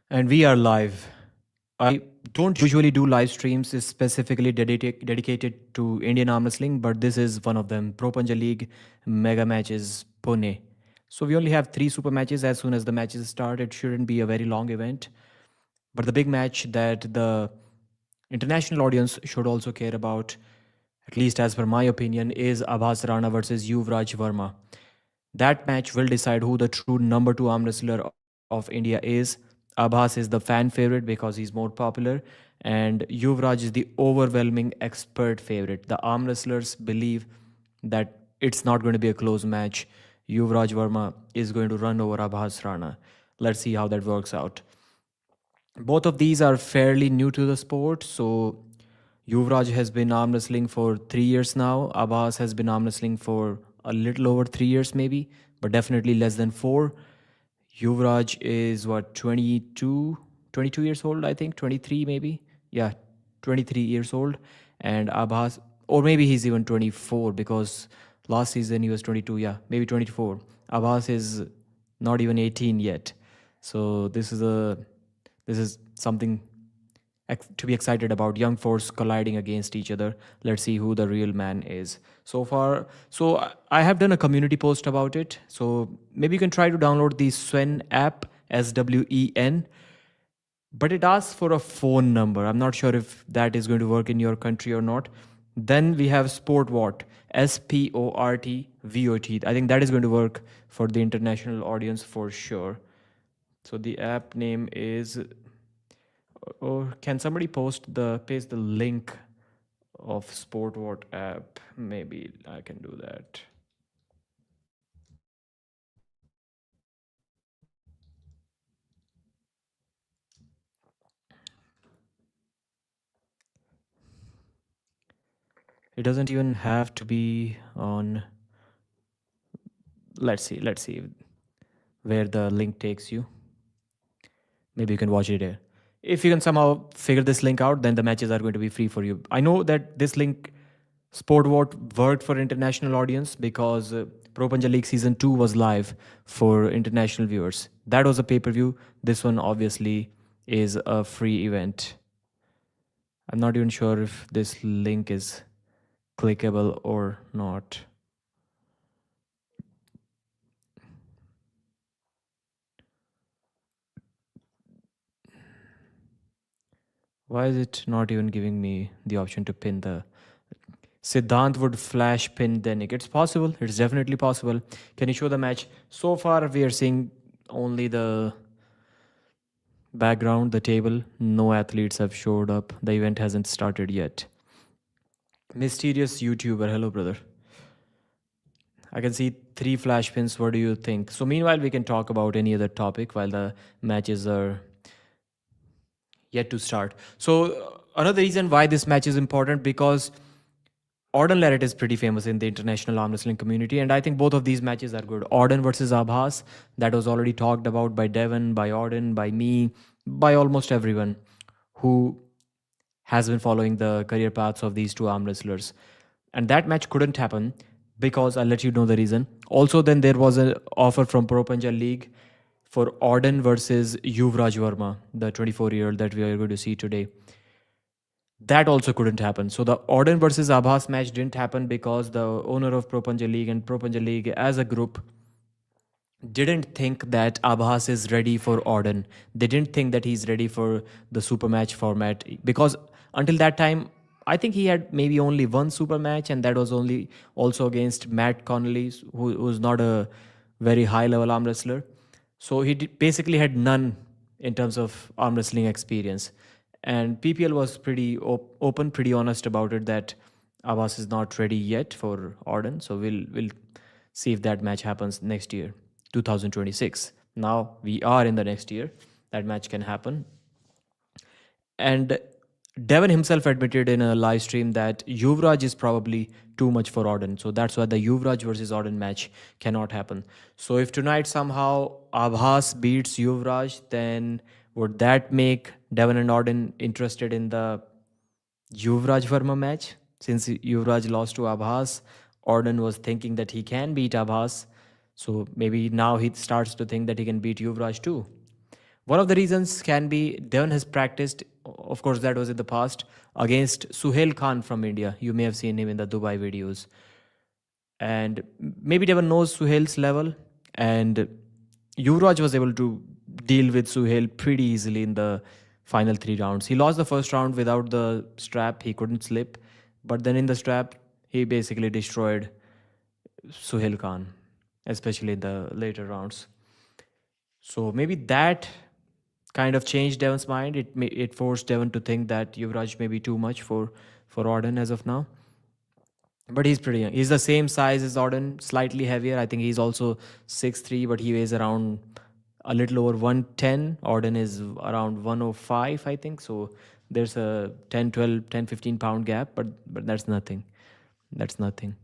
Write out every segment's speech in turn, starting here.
And we are live. I don't usually do live streams specifically dedicated to Indian arm wrestling, but this is one of them. Pro Punja League mega matches Pune. So we only have three super matches. As soon as the matches start, it shouldn't be a very long event. But the big match that the international audience should also care about, at least as per my opinion, is Aabhas Rana versus Yuvraj Verma. That match will decide who the true number two arm wrestler of India is. Abhas is the fan favorite because he's more popular, and Yuvraj is the overwhelming expert favorite. The arm wrestlers believe that it's not going to be a close match. Yuvraj Verma is going to run over Abhas Rana. Let's see how that works out. Both of these are fairly new to the sport, so Yuvraj has been arm wrestling for 3 years now. Abbas has been arm wrestling for a little over 3 years, maybe, but definitely less than four. Yuvraj is what, 22 years old, I think, 23 maybe. Yeah, 23 years old. And Abbas, or maybe he's even 24 because last season he was 22. Yeah, maybe 24. Abbas is not even 18 yet. So this is something to be excited about. Young force colliding against each other. Let's see who the real man is. So far, I have done a community post about it. So maybe you can try to download the Swen app, SWEN, but it asks for a phone number. I'm not sure if that is going to work in your country or not. Then we have SportVot, SPORTVOT. I think that is going to work for the international audience for sure. So the app name is, or can somebody paste the link of SportVot app? Maybe I can do that. It doesn't even have to be on. Let's see where the link takes you. Maybe you can watch it here. If you can somehow figure this link out, then the matches are going to be free for you. I know that this link, SportVot, worked for international audience because Pro Punja League Season 2 was live for international viewers. That was a pay-per-view. This one obviously is a free event. I'm not even sure if this link is clickable or not. Why is it not even giving me the option to pin the Siddhant would flash pin Denik? It's possible. It's definitely possible. Can you show the match? So far, we are seeing only the background, the table. No athletes have showed up. The event hasn't started yet. Mysterious YouTuber. Hello, brother. I can see 3 flash pins. What do you think? So, meanwhile, we can talk about any other topic while the matches are yet to start. So, another reason why this match is important because Auden Larrett is pretty famous in the international arm wrestling community, and I think both of these matches are good. Auden versus Abhas, that was already talked about by Devon, by Auden, by me, by almost everyone who has been following the career paths of these two arm wrestlers. And that match couldn't happen because I'll let you know the reason. Also, then there was an offer from Pro Punjab League for Auden versus Yuvraj Verma, the 24-year-old that we are going to see today. That also couldn't happen. So the Auden versus Abhas match didn't happen because the owner of Pro Punjab League and Pro Punjab League as a group didn't think that Abhas is ready for Auden. They didn't think that he's ready for the super match format because until that time, I think he had maybe only one super match, and that was only also against Matt Connolly, who's not a very high level arm wrestler. So he basically had none in terms of arm wrestling experience. And PPL was pretty open, pretty honest about it that Abbas is not ready yet for Auden. So we'll see if that match happens next year, 2026. Now we are in the next year. That match can happen. And Devon himself admitted in a live stream that Yuvraj is probably too much for Auden. So that's why the Yuvraj versus Auden match cannot happen. So if tonight somehow Abhas beats Yuvraj, then would that make Devon and Auden interested in the Yuvraj Verma match? Since Yuvraj lost to Abhas, Auden was thinking that he can beat Abhas. So maybe now he starts to think that he can beat Yuvraj too. One of the reasons can be Devon has practiced, of course, that was in the past, against Suhail Khan from India. You may have seen him in the Dubai videos. And maybe Devon knows Suhail's level. And Yuvraj was able to deal with Suhail pretty easily in the final 3 rounds. He lost the first round without the strap, he couldn't slip. But then in the strap, he basically destroyed Suhail Khan, especially in the later rounds. So maybe that kind of changed Devon's mind. It forced Devon to think that Yuvraj may be too much for Auden as of now. But he's pretty young. He's the same size as Auden, slightly heavier. I think he's also 6'3", but he weighs around a little over 110. Auden is around 105, I think. So there's a 10, 12, 10, 15 pound gap, but that's nothing. That's nothing.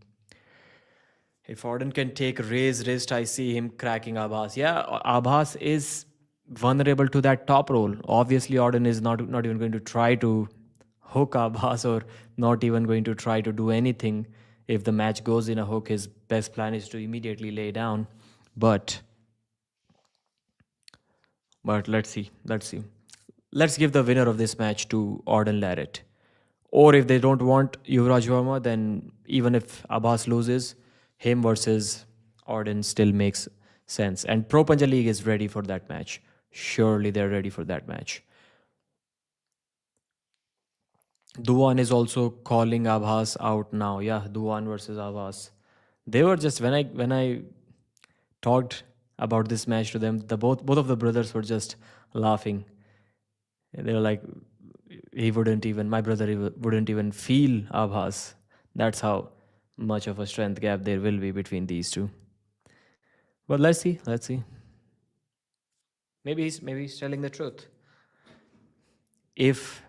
If Auden can take raise wrist, I see him cracking Aabhas. Yeah, Aabhas is vulnerable to that top roll. Obviously, Auden is not even going to try to hook Aabhas or not even going to try to do anything. If the match goes in a hook, his best plan is to immediately lay down. But let's see. Let's give the winner of this match to Auden Larrett. Or if they don't want Yuvraj Verma, then even if Abhas loses, him versus Auden still makes sense. And Pro Punja League is ready for that match. Surely they're ready for that match. Duan is also calling Abhas out now. Yeah, Duan versus Abhas. They were just when I talked about this match to them, the both of the brothers were just laughing. They were like, my brother wouldn't even feel Abhas. That's how much of a strength gap there will be between these two. But let's see. Maybe he's telling the truth. If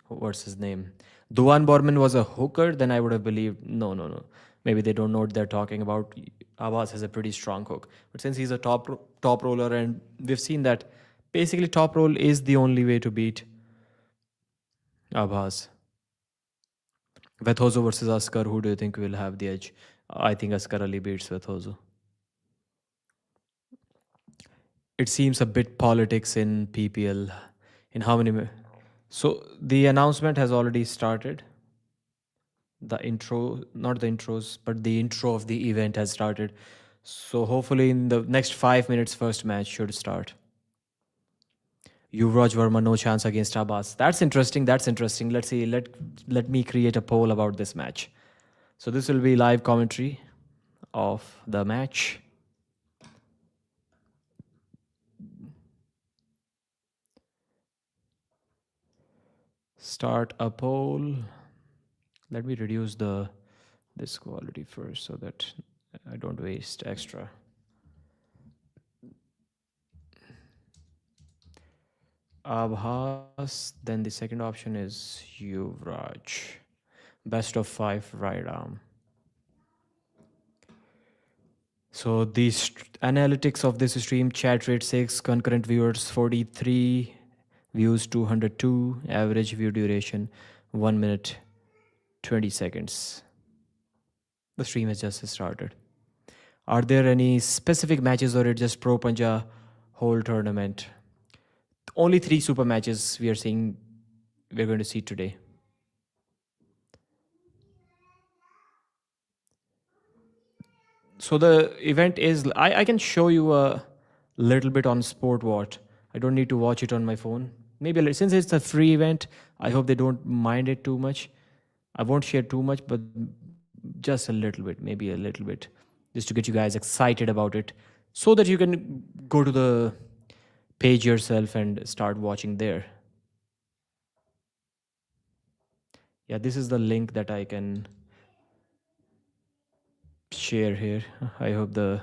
what's his name? Duan Borman was a hooker, then I would have believed no. Maybe they don't know what they're talking about. Abbas has a pretty strong hook. But since he's a top roller, and we've seen that basically top roll is the only way to beat Abbas. Vethozo versus Askar, who do you think will have the edge? I think Askar Ali beats Vethozo. It seems a bit politics in PPL. In how many? So the announcement has already started. The intro, not the intros, but the intro of the event has started. So hopefully in the next 5 minutes, first match should start. Yuvraj Verma, no chance against Abbas. That's interesting. Let's see. Let me create a poll about this match. So this will be live commentary of the match. Start a poll. Let me reduce this quality first so that I don't waste extra. Abhas, then the second option is Yuvraj. Best of 5 right arm. So the analytics of this stream: chat rate 6, concurrent viewers 43, views 202, average view duration 1 minute 20 seconds. The stream has just started. Are there any specific matches, or it's just Pro Punja whole tournament? Only 3 super matches we're going to see today. So the event is, I can show you a little bit on SportWatch. I don't need to watch it on my phone. Maybe since it's a free event, I hope they don't mind it too much. I won't share too much, but just a little bit, maybe a little bit, just to get you guys excited about it, so that you can go to the page yourself and start watching there. Yeah, this is the link that I can share here. I hope the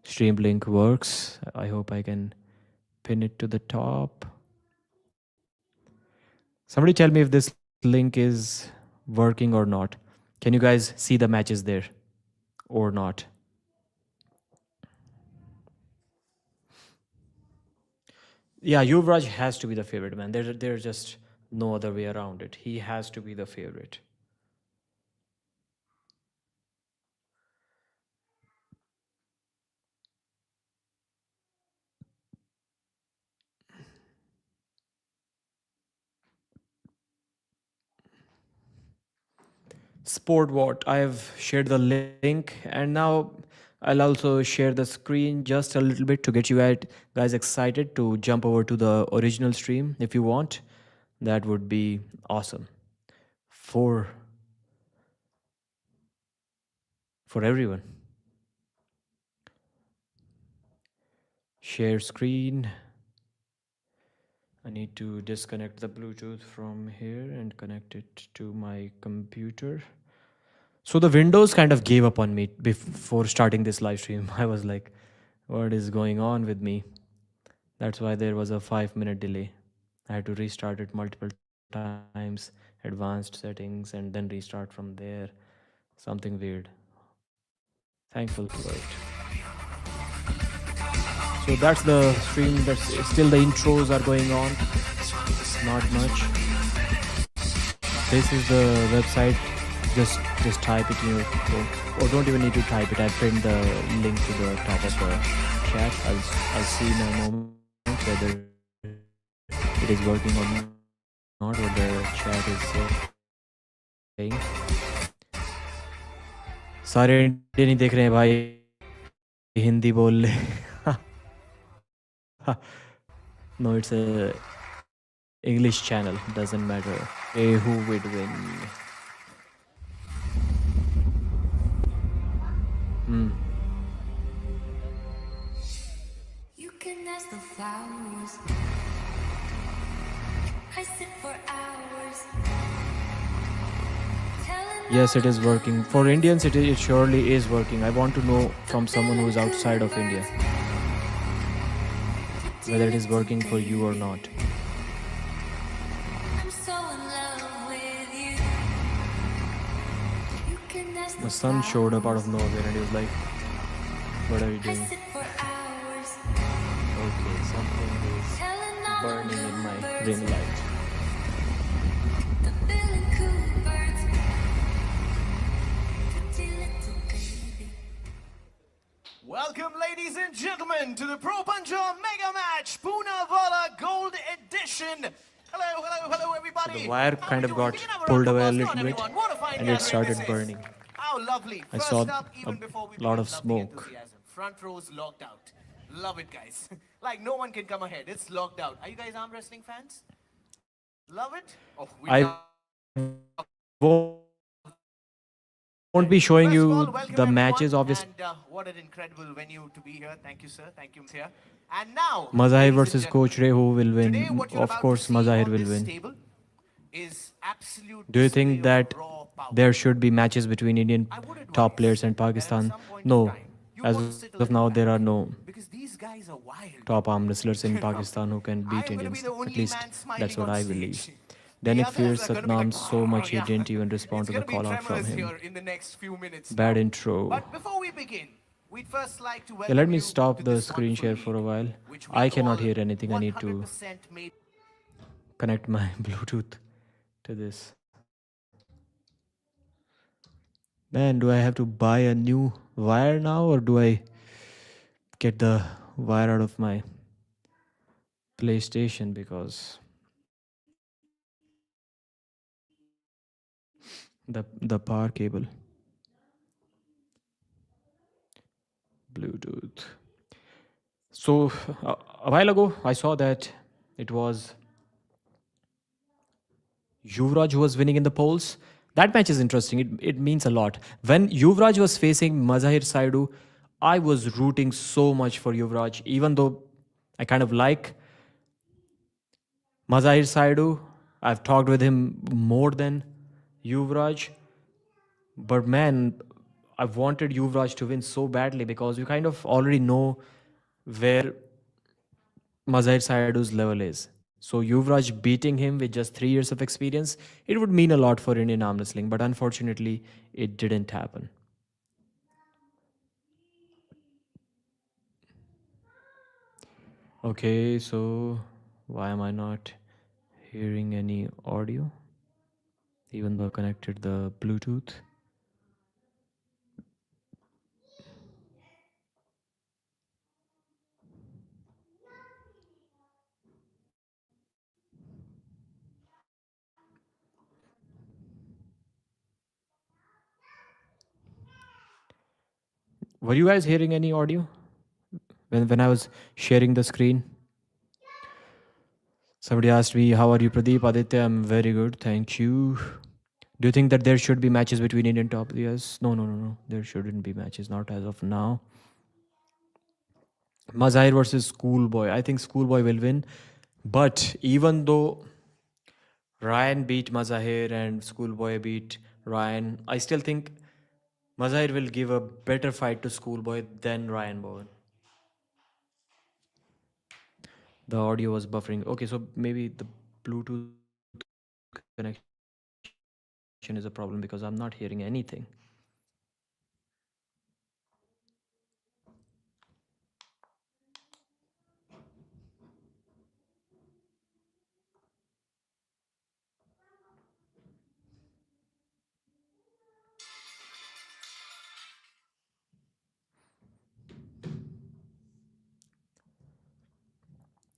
stream link works. I hope I can pin it to the top. Somebody tell me if this link is working or not. Can you guys see the matches there or not? Yeah, Yuvraj has to be the favorite, man. There's just no other way around it. He has to be the favorite. Sport what? I have shared the link, and now I'll also share the screen just a little bit to get you guys excited to jump over to the original stream if you want. That would be awesome for everyone. Share screen. I need to disconnect the Bluetooth from here and connect it to my computer. So the Windows kind of gave up on me before starting this live stream. I was like, what is going on with me? That's why there was a 5 minute delay. I had to restart it multiple times, advanced settings, and then restart from there. Something weird. Thankful for it. So that's the stream. That's still the intros are going on. Not much. This is the website. Just type it in your phone. Or don't even need to type it. I pinned the link to the top of the chat. I'll see in a moment whether it is working or not. What the chat is saying. सारे Indian ही देख रहे हैं भाई हिंदी बोल ले No, it's a English channel. Doesn't matter. Hey, who would win? You can ask the flowers. I sit for hours. Yes, it is working. For Indians, it surely is working. I want to know from someone who is outside of India whether it is working for you or not. My son showed up out of nowhere and he was like, what are you doing? Okay, something is burning in my ring light. Welcome, ladies and gentlemen, to the Pro Puncher Mega Match Pune Vala Gold Edition. Hello, everybody. So the wire kind of got pulled away a little bit and it started burning. How lovely. I saw a lot of smoke. Front row's locked out. Love it, guys. Like, no one can come ahead. It's locked out. Are you guys arm wrestling fans? Love it? Oh, I won't be showing you the matches, obviously. And what an incredible venue to be here. Thank you, sir. Thank you, here. And now, Mazahir versus Coach Ray, who will win? Of course, Mazahir will win. Do you think that there should be matches between Indian top players and Pakistan? No. As of now, there are no top arm wrestlers in Pakistan who can beat Indians. At least that's what I believe. Then it fears Satnam so much he didn't even respond to the call out from him. Bad intro. But before we begin, we'd first like to let me stop the screen share for a while. I cannot hear anything. I need to connect my Bluetooth to this. Man, do I have to buy a new wire now or do I get the wire out of my PlayStation? Because the power cable, Bluetooth. So a while ago I saw that it was Yuvraj who was winning in the polls. That match is interesting. It means a lot. When Yuvraj was facing Mazahir Saidu, I was rooting so much for Yuvraj, even though I kind of like Mazahir Saidu. I've talked with him more than Yuvraj. But man, I wanted Yuvraj to win so badly because you kind of already know where Mazahir Saidu's level is. So Yuvraj beating him with just 3 years of experience, it would mean a lot for Indian arm wrestling. But unfortunately, it didn't happen. Okay, so why am I not hearing any audio? Even though I connected the Bluetooth. Were you guys hearing any audio when I was sharing the screen? Somebody asked me, "How are you, Pradeep?" Aditya, I'm very good, thank you. Do you think that there should be matches between Indian top players? No, no, no, no. There shouldn't be matches, not as of now. Mazahir versus Schoolboy. I think Schoolboy will win. But even though Ryan beat Mazahir and Schoolboy beat Ryan, I still think Mazahir will give a better fight to Schoolboy than Ryan Bowen. The audio was buffering. Okay, so maybe the Bluetooth connection is a problem because I'm not hearing anything.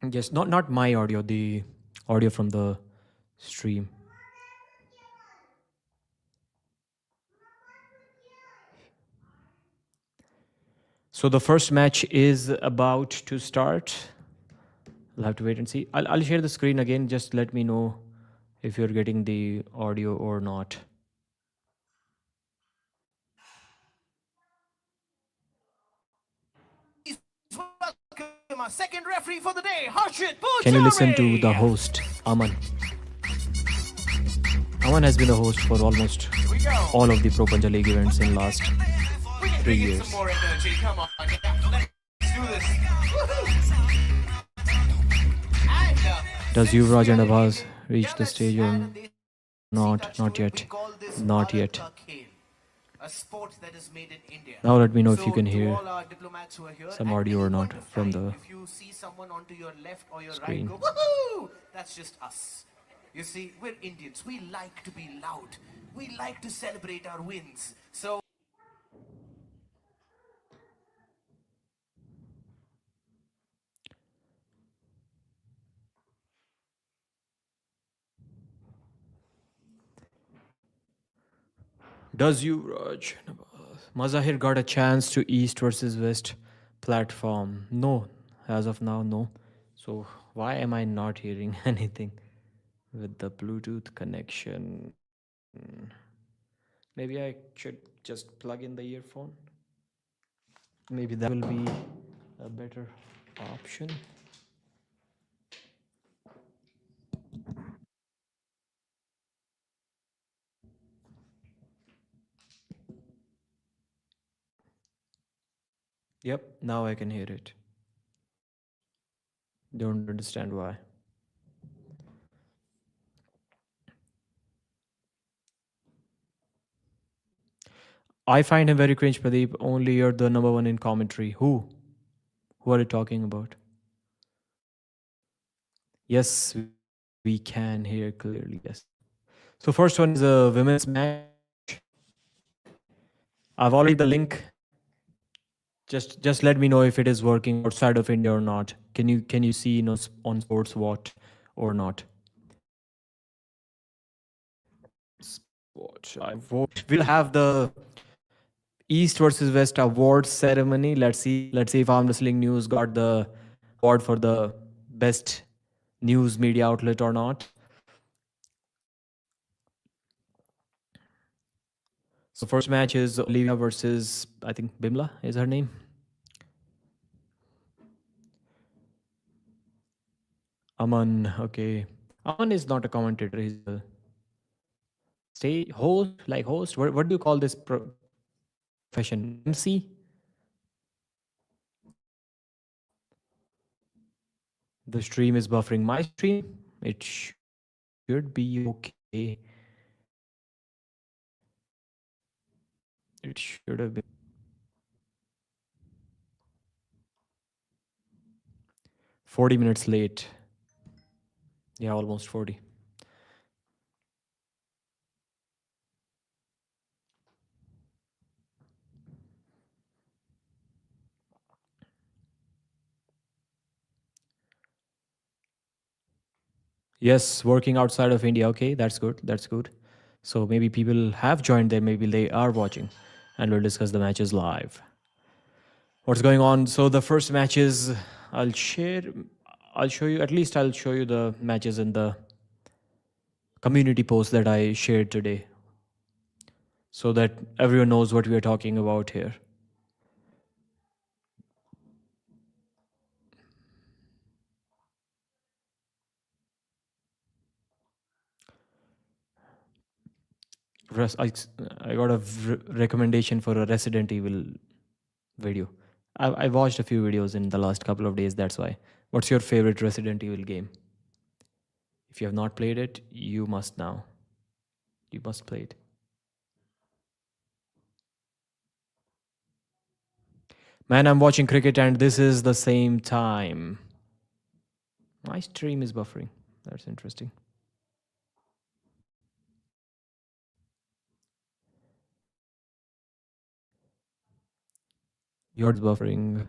Yes, not my audio, the audio from the stream. So the first match is about to start. I'll have to wait and see. I'll share the screen again. Just let me know if you're getting the audio or not. Welcome our second referee for the day, Harshit Can you listen to Pujari. the host, Aman? Aman has been the host for almost Here we go. all of the Pro Punjab League events in last We can 3 bring in years. some more energy. Come on, let's do this. Woohoo! And, Does since Yuvraj we and are Abhas Indian, reach yeah, the let's stage add or a desi not? touch Not to it. yet. We call this Not Bharat yet. ka khel, a sport that is made in India. Now let me know if you So can to hear all our diplomats who are here, some at audio or any not point of from time, the if you see someone onto your left or your screen. right, go woohoo! That's just us. You see, we're Indians. We like to be loud. We like to celebrate our wins. So Does Yuvraj and Abhas? Mazahir got a chance to East versus West platform? No, as of now, no. So why am I not hearing anything with the Bluetooth connection? Maybe I should just plug in the earphone. Maybe that will be a better option. Yep, now I can hear it. Don't understand why. I find him very cringe, Pradeep. Only you're the number one in commentary. Who? Who are you talking about? Yes, we can hear clearly. Yes. So first one is a women's match. I've already the link. Just let me know if it is working outside of India or not. Can you see on Sports What or not? Sports. I vote. We'll have the East versus West awards ceremony. Let's see. Let's see if Arm Wrestling News got the award for the best news media outlet or not. So first match is Olivia versus, I think, Bimla is her name. Aman. Okay. Aman is not a commentator. He's a host, like host. What do you call this profession? MC. The stream is buffering. My stream. It should be okay. It should have been 40 minutes late. Yeah, almost 40. Yes, working outside of India. Okay, that's good. That's good. So maybe people have joined there. Maybe they are watching, and we'll discuss the matches live. what's going on. So the first matches I'll share. I'll show you. At least I'll show you the matches in the community post that I shared today, so that everyone knows what we are talking about here. I got a recommendation for a Resident Evil video. I watched a few videos in the last couple of days. That's why. What's your favorite Resident Evil game? If you have not played it, you must now. You must play it. Man, I'm watching cricket and this is the same time. My stream is buffering. That's interesting. Yours buffering.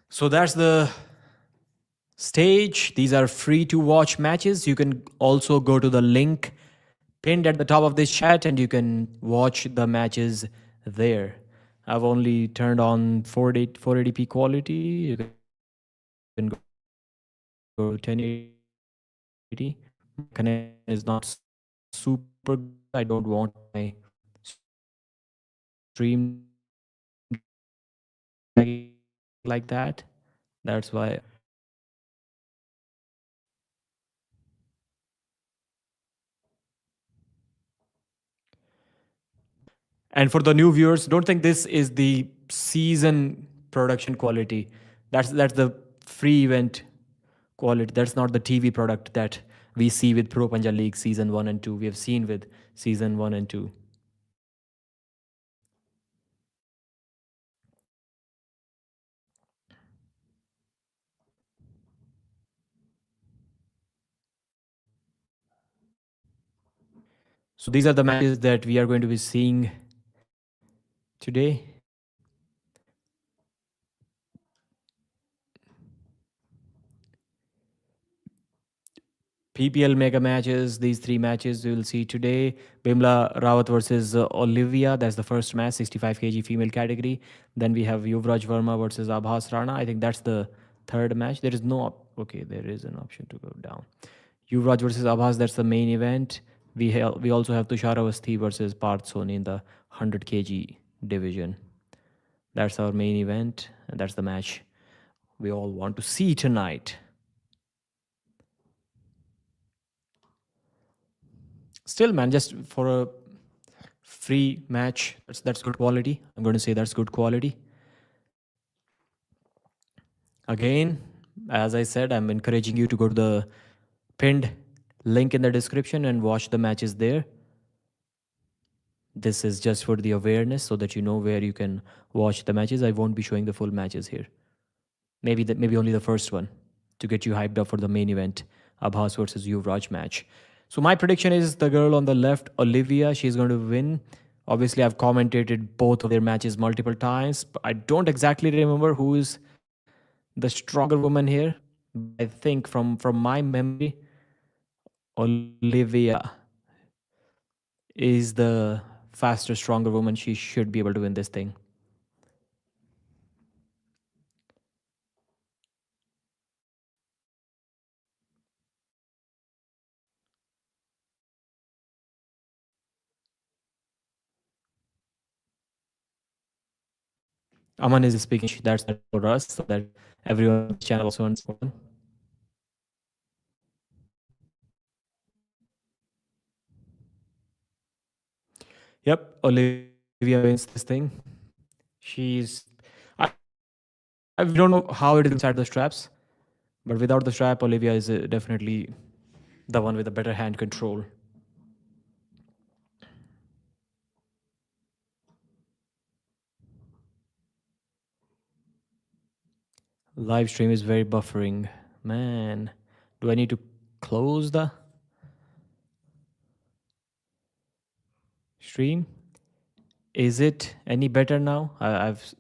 So that's the stage. These are free to watch matches. You can also go to the link pinned at the top of this chat and you can watch the matches there. I've only turned on 480p quality. You can go to 1080. Connection is not super good. I don't want my stream like that. That's why. And for the new viewers, don't think this is the season production quality. That's the free event quality. That's not the TV product that we see with Pro Punjab League season 1 and 2. We have seen with season 1 and 2. So these are the matches that we are going to be seeing today. PPL mega matches, these three matches we will see today. Bimla Rawat versus Olivia, that's the first match, 65 kg female category. Then we have Yuvraj Verma versus Aabhas Rana. I think that's the third match. There is no, okay, there is an option to go down. Yuvraj versus Abhas, that's the main event. We also have Tushar versus Paarth Soni in the 100 kg division. That's our main event, and that's the match we all want to see tonight. Still, man, just for a free match, that's good quality. I'm going to say that's good quality. Again, as I said, I'm encouraging you to go to the pinned link in the description and watch the matches there. This is just for the awareness so that you know where you can watch the matches. I won't be showing the full matches here. Maybe only the first one to get you hyped up for the main event, Abhas versus Yuvraj match. So my prediction is the girl on the left, Olivia, she's going to win. Obviously, I've commentated both of their matches multiple times. But I don't exactly remember who is the stronger woman here. I think from my memory, Olivia is the faster, stronger woman. She should be able to win this thing. Aman is speaking. That's for us, so that everyone on the channel also understands. Yep, Olivia wins this thing. She's. I don't know how it is inside the straps, but without the strap, Olivia is definitely the one with a better hand control. Live stream is very buffering. Man, do I need to close the stream? Is it any better now? I've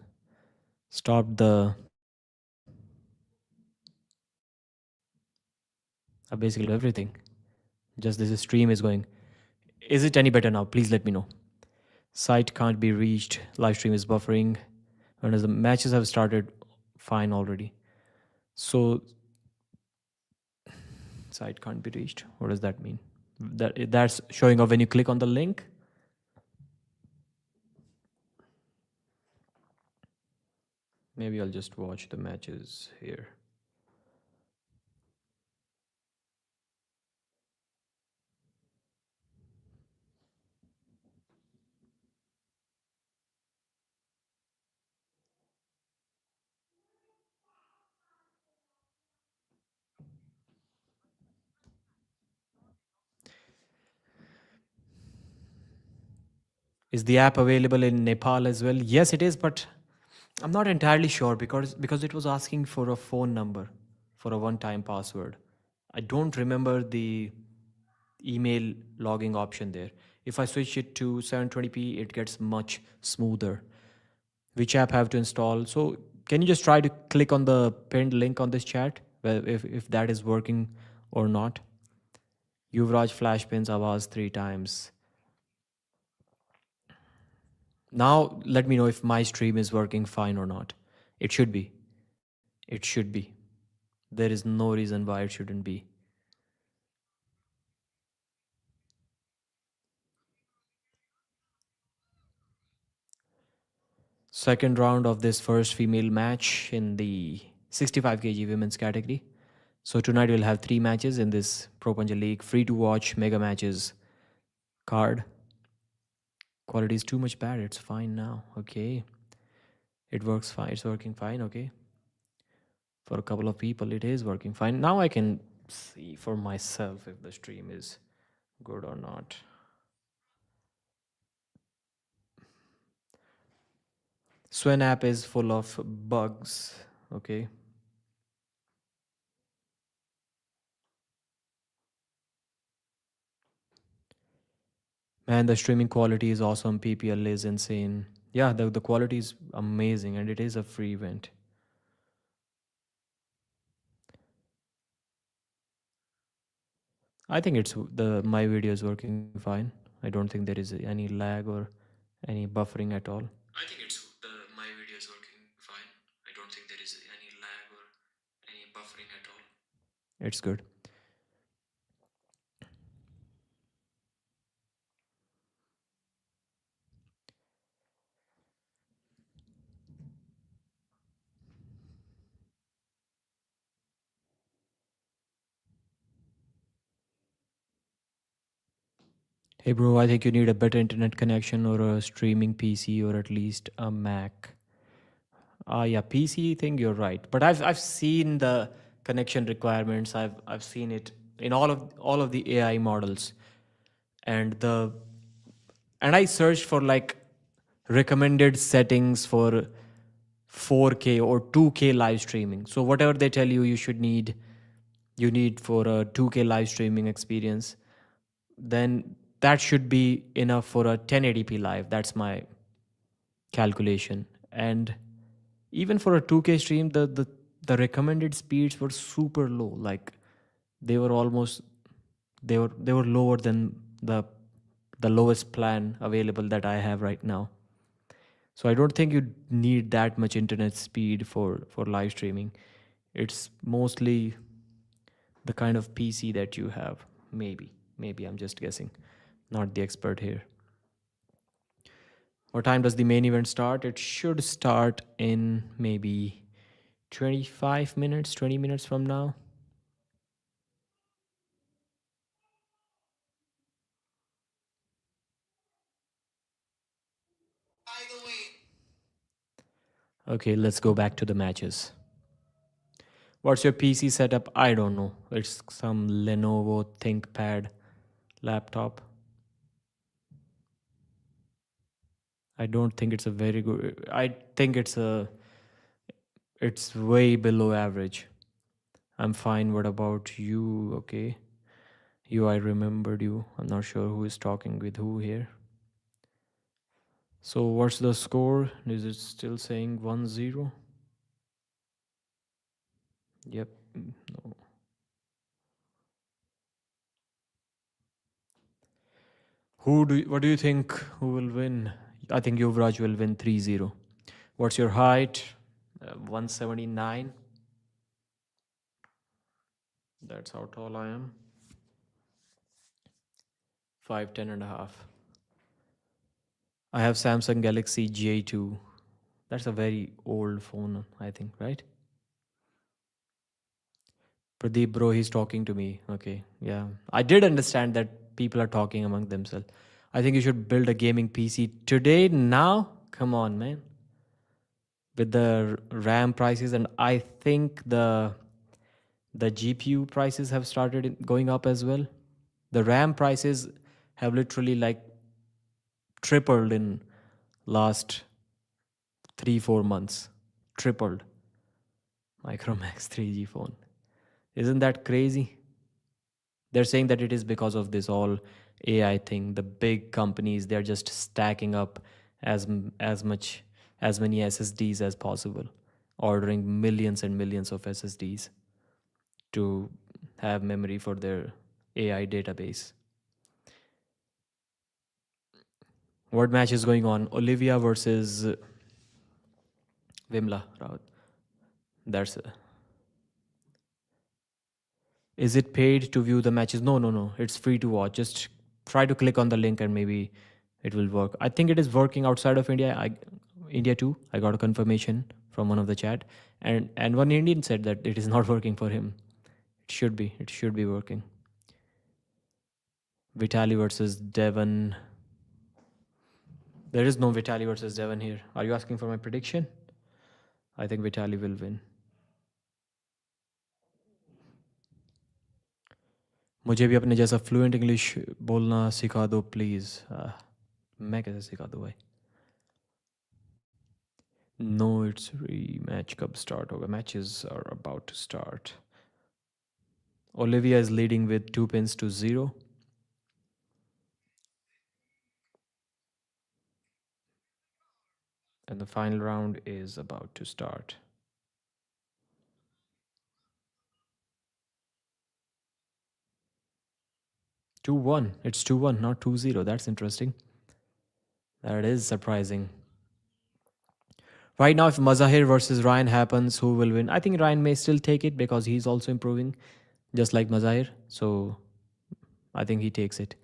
stopped the Basically everything. Just this stream is going. Is it any better now? Please let me know. Site can't be reached. Live stream is buffering. And as the matches have started, fine already. So site can't be reached. What does that mean? That's showing up when you click on the link. Maybe I'll just watch the matches here. Is the app available in Nepal as well? Yes, it is, but I'm not entirely sure because it was asking for a phone number for a one-time password. I don't remember the email logging option there. If I switch it to 720p, it gets much smoother. Which app have to install? So can you just try to click on the pinned link on this chat, if that is working or not? Yuvraj flash pins Aabhas 3 times. Now let me know if my stream is working fine or not. It should be. It should be. There is no reason why it shouldn't be. Second round of this first female match in the 65 kg women's category. So tonight we'll have 3 matches in this Pro Punja League free to watch mega matches card. Quality is too much bad. It's fine now. Okay. It works fine. It's working fine. Okay. For a couple of people, it is working fine. Now I can see for myself if the stream is good or not. Swen app is full of bugs. Okay. Man, the streaming quality is awesome. PPL is insane. Yeah, the quality is amazing and it is a free event. I think it's the my video is working fine. I don't think there is any lag or any buffering at all. I think it's the my video is working fine. I don't think there is any lag or any buffering at all. It's good. Hey bro, I think you need a better internet connection or a streaming PC or at least a Mac. Yeah, PC thing you're right. But I've seen the connection requirements. I've seen it in all of the AI models. And the and I searched for like recommended settings for 4K or 2K live streaming. So whatever they tell you you need for a 2K live streaming experience, then that should be enough for a 1080p live. That's my calculation. And even for a 2K stream, the recommended speeds were super low. Like they were almost they were lower than the lowest plan available that I have right now. So I don't think you need that much internet speed for live streaming. It's mostly the kind of PC that you have. Maybe I'm just guessing, not the expert here. What time does the main event start? It should start in maybe 25 minutes, 20 minutes from now. Okay, let's go back to the matches. What's your PC setup? I don't know. It's some Lenovo ThinkPad laptop. I don't think it's a very good. I think it's way below average. I'm fine. What about you? Okay. You, I remembered you. I'm not sure who is talking with who here. So what's the score? Is it still saying 1-0? Yep. No. What do you think who will win? I think Yuvraj will win 3-0. What's your height? 179. That's how tall I am. 5'10" and a half. I have Samsung Galaxy J2. That's a very old phone, I think, right? Pradeep, bro, he's talking to me. Okay, yeah. I did understand that people are talking among themselves. I think you should build a gaming PC today, now. Come on, man. With the RAM prices, and I think the GPU prices have started going up as well. The RAM prices have literally like tripled in last 3-4 months. Tripled. Micromax 3G phone. Isn't that crazy? They're saying that it is because of this all AI thing. The big companies, they're just stacking up as many SSDs as possible, ordering millions and millions of SSDs to have memory for their AI database. What match is going on? Olivia versus Vimla Rawat. That's Is it paid to view the matches? No, no, no. It's free to watch. Just try to click on the link and maybe it will work. I think it is working outside of India. India too. I got a confirmation from one of the chat, and one Indian said that it is not working for him. It should be. It should be working. Vitali versus Devon. There is no Vitali versus Devon here. Are you asking for my prediction? I think Vitali will win. मुझे भी अपने जैसा fluent English बोलना सिखा दो please. मैं कैसे सिखा दूँ भाई? No, it's rematch. कब start होगा? Matches are about to start. Olivia is leading with 2 pins to 0. And the final round is about to start. 2-1. It's 2-1, not 2-0. That's interesting. That is surprising. Right now, if Mazahir versus Ryan happens, who will win? I think Ryan may still take it because he's also improving, just like Mazahir. So I think he takes it.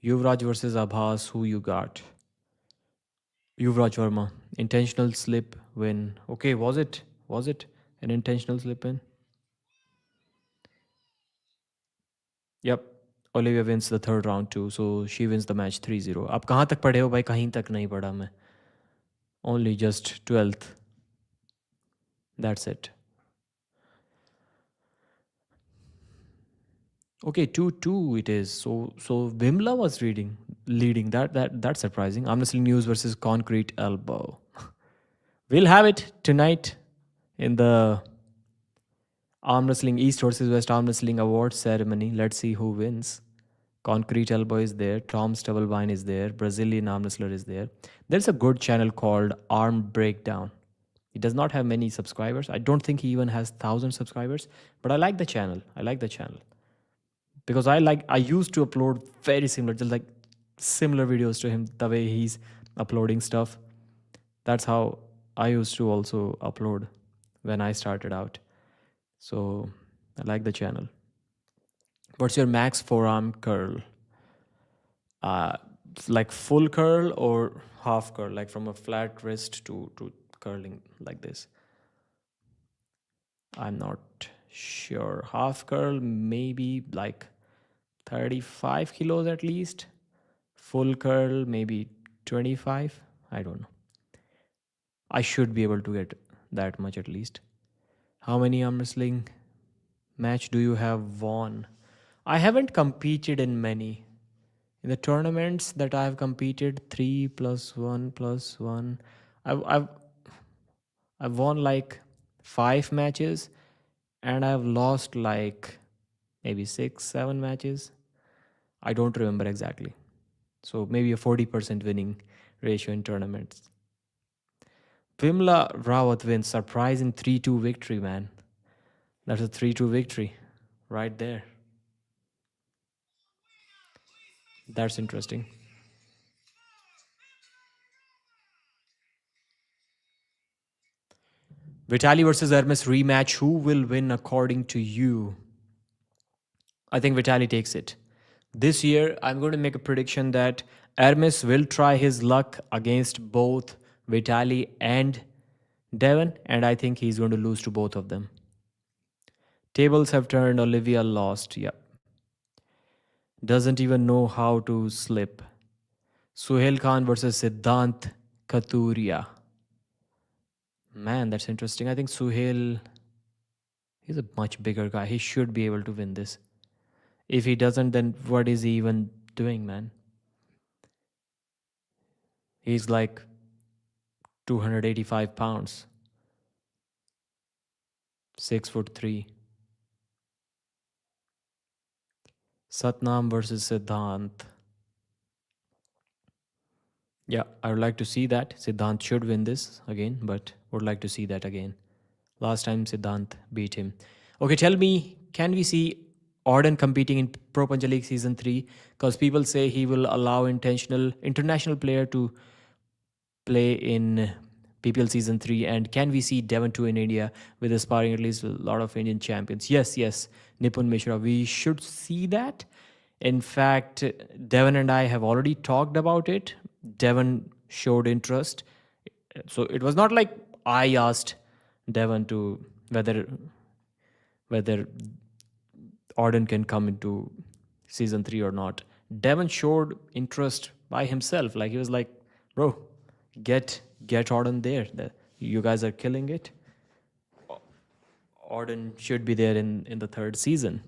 Yuvraj versus Abhas, who you got? Yuvraj Verma. Intentional slip win. Okay, was it? Was it an intentional slip win? Yep. Olivia wins the third round too, so she wins the match 3-0. आप कहाँ तक पढ़े हो भाई? कहीं तक नहीं पढ़ा मैं. Only just 12th. That's it. Okay, 2-2 it is. So Vimla was leading. That's surprising. I'm listening news versus Concrete Elbow. We'll have it tonight in the Arm Wrestling East versus West Arm Wrestling Awards ceremony. Let's see who wins. Concrete Elbow is there. Tom Stubblebine is there. Brazilian arm wrestler is there. There's a good channel called Arm Breakdown. He does not have many subscribers. I don't think he even has 1,000 subscribers. But I like the channel. Because I used to upload very similar, just like similar videos to him. The way he's uploading stuff. That's how I used to also upload when I started out. So I like the channel. What's your max forearm curl? Like full curl or half curl, like from a flat wrist to curling like this? I'm not sure. Half curl, maybe like 35 kilos at least. Full curl, maybe 25. I don't know. I should be able to get that much at least. How many arm wrestling match do you have won? I haven't competed in many. In the tournaments that I have competed, 3 + 1 + 1, I've won like 5 matches, and I've lost like maybe 6-7 matches. I don't remember exactly. So maybe a 40% winning ratio in tournaments. Vimla Rawat wins, surprising 3-2 victory, man. That's a 3-2 victory right there. That's interesting. Vitali versus Hermes rematch. Who will win according to you? I think Vitali takes it. This year, I'm going to make a prediction that Hermes will try his luck against both Vitali and Devon, and I think he's going to lose to both of them. Tables have turned. Olivia lost. Yep. Doesn't even know how to slip. Suhail Khan versus Siddhant Katuria. Man, that's interesting. I think Suhail, he's a much bigger guy. He should be able to win this. If he doesn't, then what is he even doing, man? He's like 285 pounds, 6'3". Satnam versus Siddhant. Yeah, I would like to see that. Siddhant should win this again, but would like to see that again. Last time Siddhant beat him. Okay, tell me, can we see Orden competing in Pro Punjab League Season 3? Because people say he will allow international player to play in PPL Season 3. And can we see Devon 2 in India with aspiring at least a lot of Indian champions? Yes, Nipun Mishra. We should see that. In fact, Devon and I have already talked about it. Devon showed interest. So it was not like I asked Devon to whether Orden can come into season 3 or not. Devon showed interest by himself. Like he was like, bro, get Orden there. You guys are killing it. Orden should be there in the third season.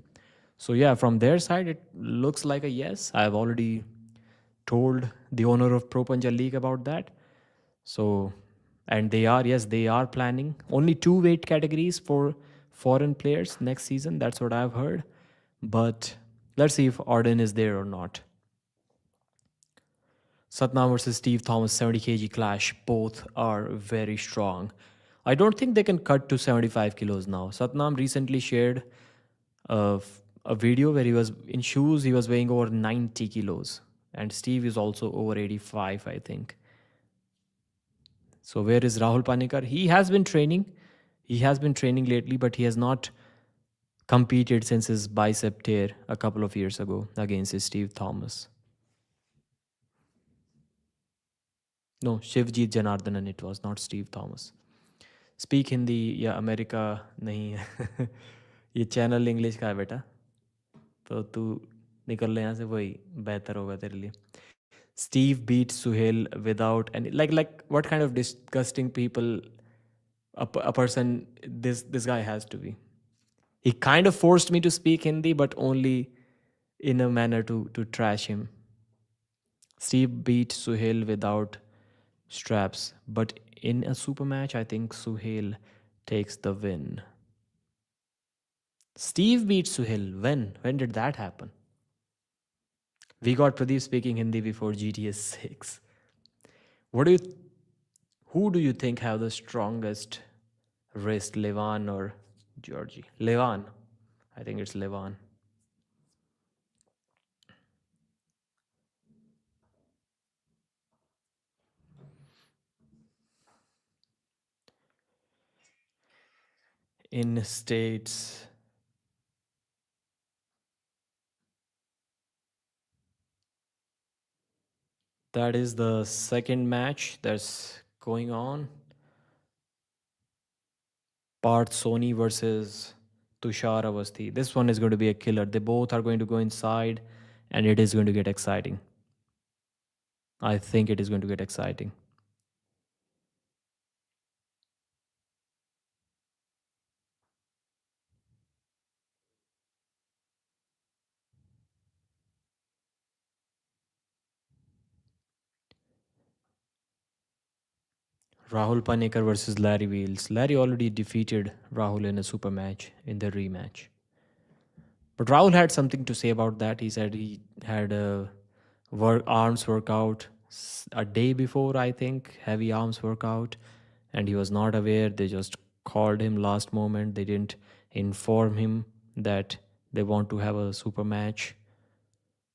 So yeah, from their side, it looks like a yes. I've already told the owner of Pro Punjab League about that. So, and they are planning only 2 weight categories for foreign players next season. That's what I've heard. But let's see if Arden is there or not. Satnam versus Steve Thomas 70 kg clash. Both are very strong. I don't think they can cut to 75 kilos now. Satnam recently shared a video where he was in shoes. He was weighing over 90 kilos. And Steve is also over 85, I think. So where is Rahul Panikar? He has been training. He has been training lately, but he has not competed since his bicep tear a couple of years ago against Steve Thomas. No, Shivjit Janardhanan it was, not Steve Thomas. Speak Hindi या America नहीं है ये channel English का है बेटा तो तू निकल ले यहाँ से वही बेहतर होगा तेरे लिए Steve beat Suhail without any like what kind of disgusting people a person this guy has to be. He kind of forced me to speak Hindi, but only in a manner to trash him. Steve beat Suhail without straps, but in a super match, I think Suhail takes the win. Steve beat Suhail. When? When did that happen? We got Pradeep speaking Hindi before GTS 6. Who do you think have the strongest wrist, Levan or Georgie? Levan. I think it's Levan. In states, that is the second match that's going on. Paarth Sony versus Tushar Avasthi. This one is going to be a killer. They both are going to go inside, and it is going to get exciting. I think it is going to get exciting. Rahul Panikar versus Larry Wheels. Larry already defeated Rahul in a super match in the rematch. But Rahul had something to say about that. He said he had a arms workout a day before, I think, heavy arms workout, and he was not aware. They just called him last moment. They didn't inform him that they want to have a super match.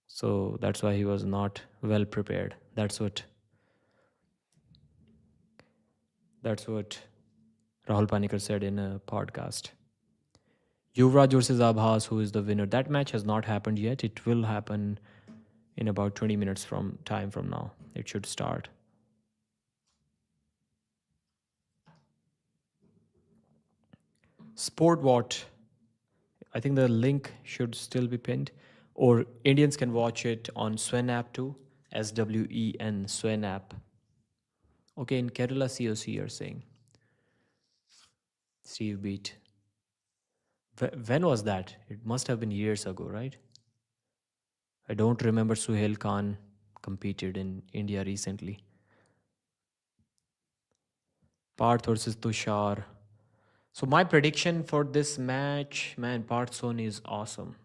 So that's why he was not well prepared. That's what Rahul Panikar said in a podcast. Yuvraj versus Abhas, who is the winner. That match has not happened yet. It will happen in about 20 minutes from now. It should start. Sport what? I think the link should still be pinned. Or Indians can watch it on Swen app too. SWEN, Swen app. Okay, in Kerala COC you're saying. Steve beat. When was that? It must have been years ago, right? I don't remember Suhail Khan competed in India recently. Paarth versus Tushar. So my prediction for this match, man, Paarth Soni is awesome.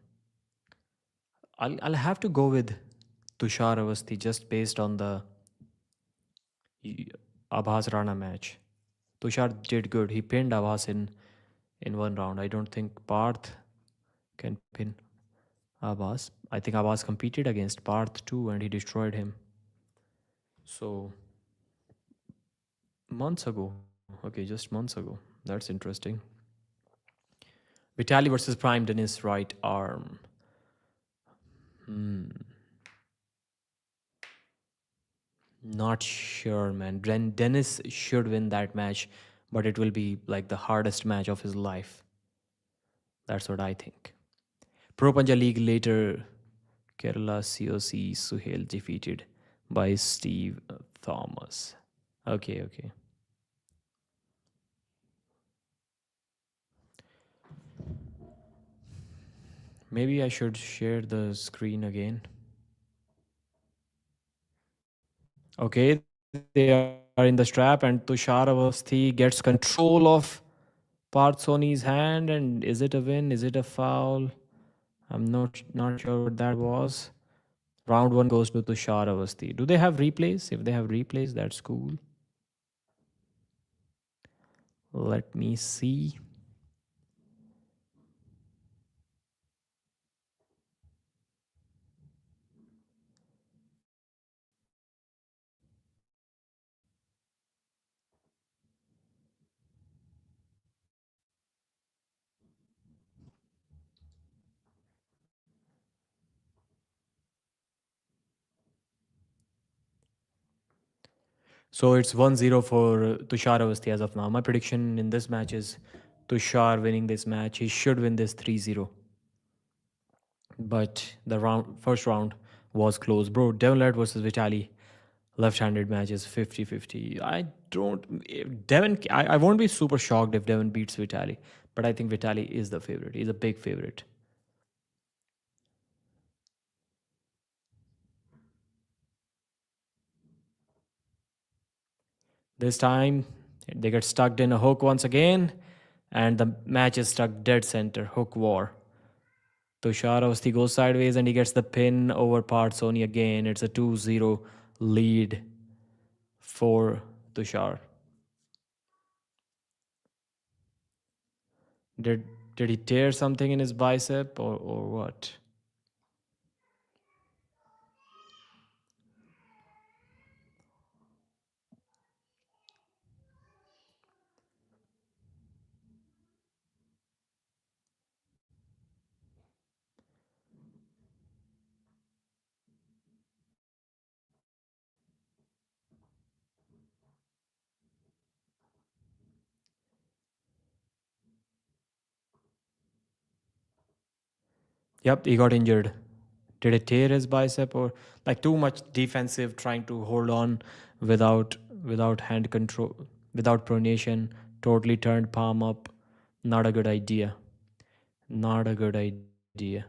I'll have to go with Tushar Avasthi just based on the Abhas Rana match. Tushar did good. He pinned Abhas in one round. I don't think Paarth can pin Aabhas. I think Aabhas competed against Paarth too and he destroyed him. So, months ago. Okay, just months ago. That's interesting. Vitali versus Prime Dennis right arm. Not sure, man. Dennis should win that match, but it will be like the hardest match of his life. That's what I think. Pro Panja League later, Kerala COC Suhail defeated by Steve Thomas. Okay. Maybe I should share the screen again. Okay, they are in the strap and Tushar Avasthi gets control of Paarth Soni's hand. And is it a win? Is it a foul? I'm not sure what that was. Round 1 goes to Tushar Avasthi. Do they have replays? If they have replays, that's cool. Let me see. So it's 1-0 for Tushar Avasthi as of now. My prediction in this match is Tushar winning this match. He should win this 3-0. But the first round was close. Bro, Devon Laird versus Vitali. Left-handed match is 50-50. I won't be super shocked if Devon beats Vitali. But I think Vitali is the favorite. He's a big favorite. This time, they get stuck in a hook once again, and the match is stuck dead center. Hook war. Tushar Avasthi goes sideways and he gets the pin over Paarth Soni again. It's a 2-0 lead for Tushar. Did he tear something in his bicep or what? Yep, he got injured. Did it tear his bicep or like too much defensive trying to hold on without hand control, without pronation, totally turned palm up. Not a good idea. Not a good idea.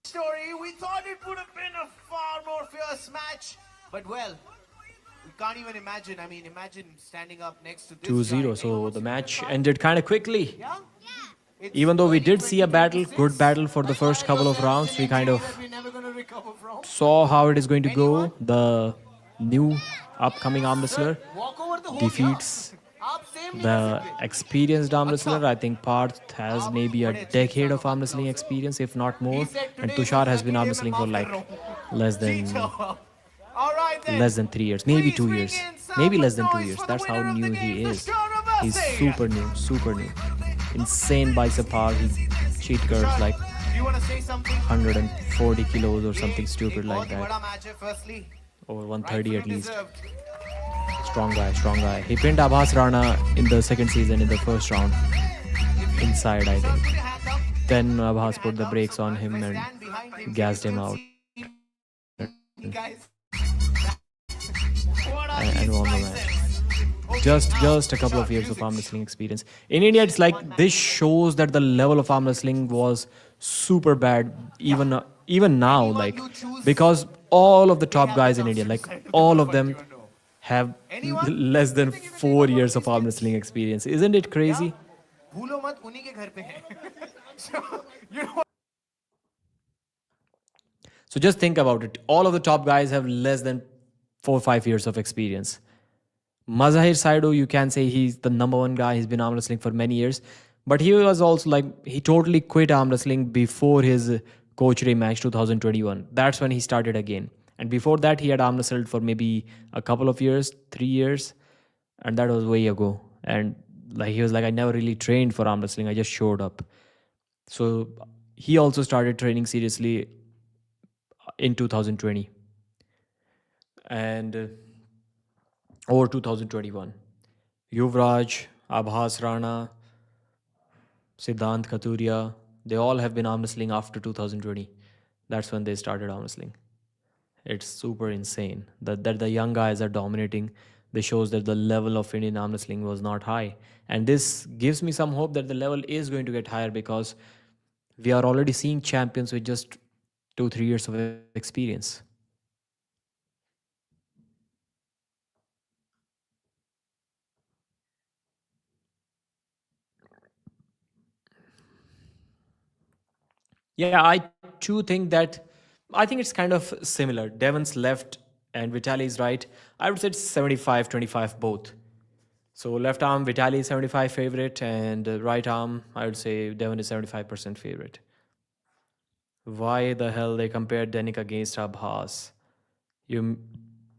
Story, we thought it would have been a far more fierce match, but well, we can't even imagine. I mean, imagine standing up next to this 2-0. guy. So the match ended kind of quickly. Yeah? Even though we did see a good battle for the first couple of rounds, we kind of saw how it is going to go. The new upcoming arm wrestler defeats the experienced arm wrestler. I think Paarth has maybe a decade of arm wrestling experience, if not more. And Tushar has been arm wrestling for like less than All right, then, less than 3 years, maybe please 2 bring years, in some maybe less than two noise years. for the That's how winner of the new game, he is. Tushar He's Abhas. super new, super new. Insane bicep power. He cheat curls like Do you want to say something? 140 kilos or something ये stupid एक like बहुत ही that, बड़ा match है firstly. or 130 Rightfully at least. deserved. Strong guy, strong guy. He pinned Aabhas Rana in the second season in the first round. Inside, I think. Put your hand up. Then Abhas Hand put the up. brakes on If I him and stand behind him, so gassed you him could out see, guys. What are and these won the match. biceps? Okay, Just a couple Tushar, of years of music. arm wrestling experience. In India, it's like this shows that the level of arm wrestling was super bad even now, Anyone like, you choose, because all of the they top have the guys in chance India, to like decide the all winner of for them, you or no. have Anyone? less than Anything you can think 4 of all years of these arm kids? wrestling experience. Isn't it crazy? भूलो मत उन्हीं के घर पे है. So, you know So just think about it. All of the top guys have less than 4 or 5 years of experience. Mazahir Saido, you can say he's the number one guy. He's been arm wrestling for many years. But he was also like, he totally quit arm wrestling before his coach Ray match 2021. That's when he started again. And before that, he had arm wrestled for maybe a couple of years, 3 years. And that was way ago. And like he was like, I never really trained for arm wrestling. I just showed up. So he also started training seriously in 2020 and or 2021. Yuvraj, Abhas Rana, Siddhant Katuria, they all have been arm wrestling after 2020. That's when they started arm wrestling. It's super insane that the young guys are dominating. This shows that the level of Indian arm wrestling was not high. And this gives me some hope that the level is going to get higher because we are already seeing champions with just 2 3 years of experience. Yeah, I too think that I think it's kind of similar. Devon's left and Vitali's right. I would say it's 75-25 both. So left arm Vitali is 75 favorite and right arm I would say Devon is 75% favorite. Why the hell they compared Danik against Abhas? You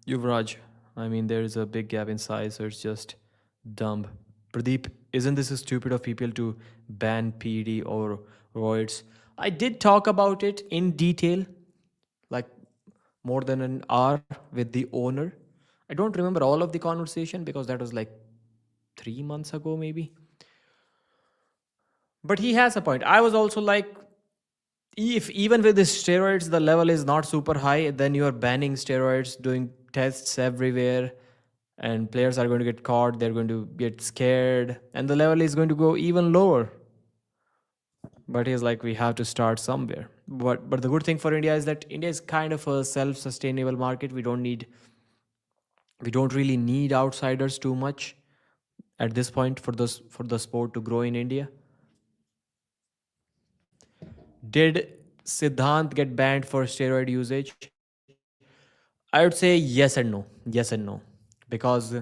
Yuvraj. I mean there is a big gap in size, so it's just dumb. Pradeep, isn't this stupid of people to ban PD or roids? I did talk about it in detail, like more than an hour with the owner. I don't remember all of the conversation because that was like 3 months ago, maybe. But he has a point. I was also like, if even with the steroids the level is not super high, then you are banning steroids, doing tests everywhere, and players are going to get caught, they're going to get scared, and the level is going to go even lower. But he's like, we have to start somewhere. But the good thing for India is that India is kind of a self-sustainable market. We don't really need outsiders too much at this point for the sport to grow in India. Did Siddhant get banned for steroid usage? I would say yes and no. Yes and no. Because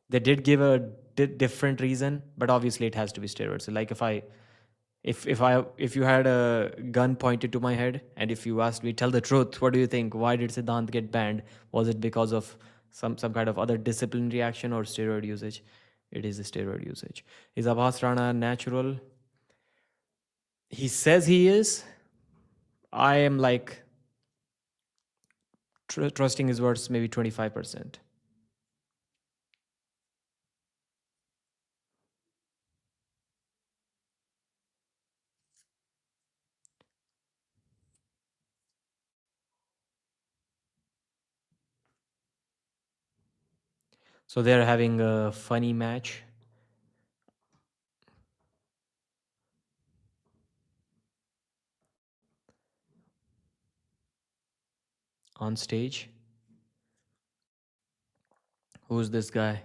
they did give a different reason, but obviously it has to be steroids. Like if you had a gun pointed to my head and if you asked me, tell the truth, what do you think? Why did Siddhant get banned? Was it because of some kind of other disciplinary action or steroid usage? It is the steroid usage. Is Abhas Rana natural? He says he is. I am like trusting his words maybe 25%. So they're having a funny match on stage. Who's this guy?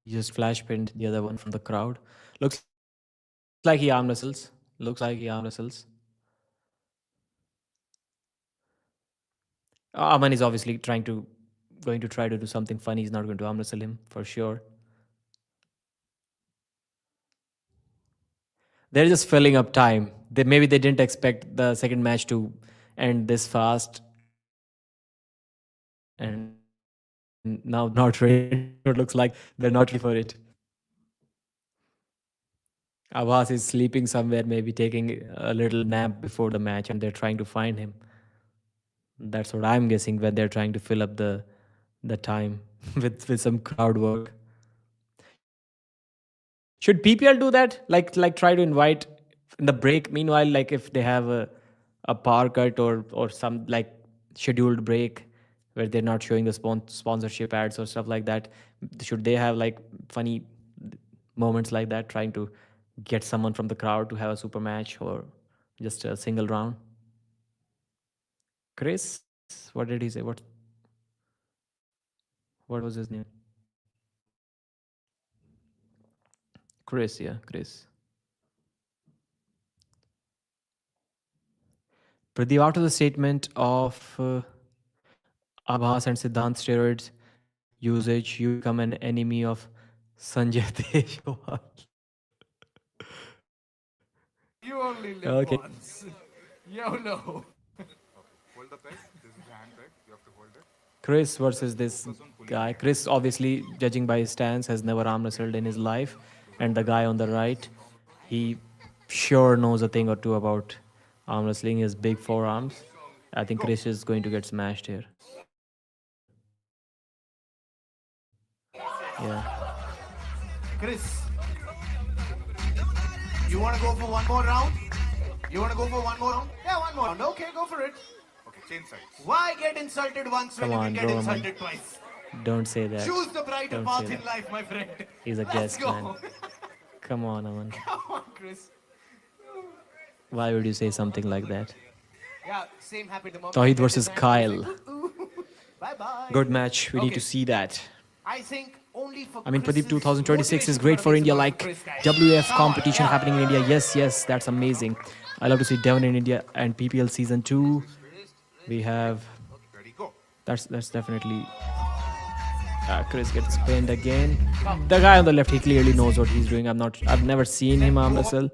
He just flash pinned the other one from the crowd. Looks like he arm wrestles. Looks like he arm wrestles. Aman is obviously going to try to do something funny. He's not going to arm wrestle him for sure. They're just filling up time. Maybe they didn't expect the second match to end this fast, and now not ready. It looks like they're not ready for it. Abbas is sleeping somewhere, maybe taking a little nap before the match, and they're trying to find him. That's what I'm guessing when they're trying to fill up the time with some crowd work. Should PPL do that? Like try to invite in the break. Meanwhile, like if they have a power cut or some like scheduled break where they're not showing the sponsorship ads or stuff like that, should they have like funny moments like that, trying to get someone from the crowd to have a super match or just a single round? Chris, what did he say? What was his name? Chris, yeah, Chris. Pradeep, after the statement of Abhas and Siddhant steroids usage, you become an enemy of Sanjay Deshwal. You only live Okay. once. YOLO. Hold the peg. This is the hand peg. You have to hold it. Chris versus this guy. Chris, obviously, judging by his stance, has never arm wrestled in his life. And the guy on the right, he sure knows a thing or two about arm wrestling. His big forearms. I think Chris is going to get smashed here. Yeah. Chris, you want to go for one more round? You want to go for one more round? Yeah, one more round. Okay, go for it. Okay, change sides. Why get insulted once when Come you on, can get Roman. insulted twice? Don't say that. Choose the brighter Don't path say in that. life, my friend. He's a Let's guest, go. man. Come on, Aman. Come on, Chris. Why would you say something like that? Yeah, same happened the moment. Tawhid I get versus this match, Kyle. I was like, ooh, ooh. Bye-bye. Good match. We need Okay. to see that. I think only for I mean, Chris's Pradeep, 2026 is motivation great for gonna India. be Like Chris, guys. WF Come on, competition yeah. happening in India. Yes, that's amazing. I love to see Devon in India and PPL season 2. We have. Ready, go. That's definitely. Chris gets pinned again. The guy on the left, he clearly knows what he's doing. I've never seen him arm wrestle,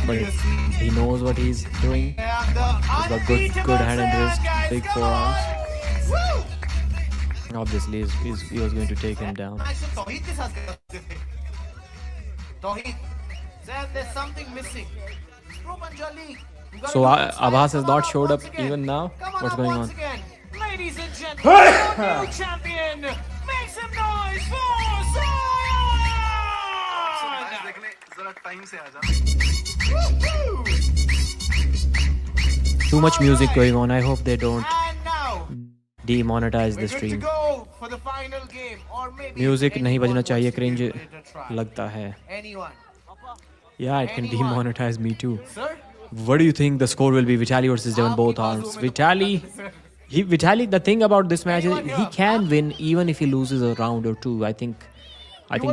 but he knows what he's doing. And the He's got unbeatable good hand and player, wrist, guys, big come on. forearms. Woo! Obviously, he was going to take him down. I said Tawhid ke saath karte the. Tawhid said there's something missing. Pro Punjab League. You gotta So do it. Abhas has Come not on showed up once again. even now. Come on What's up going once on? Again. Ladies and gentlemen, our new champion. Make some noise for Zion! जरा time से आजा. Woo-hoo! Too much music going on. I hope they don't And now demonetize the we're good to stream. go for the final game, or maybe Music नहीं anyone बजना wants चाहिए. to Cringe give it a try. लगता है. Anyone, Yeah, it can Anyone? demonetize me too. sir? What do you think the score will be? Vitali versus Devon, both arms. Vitali. The thing about this match is he can win even if he loses a round or two. I think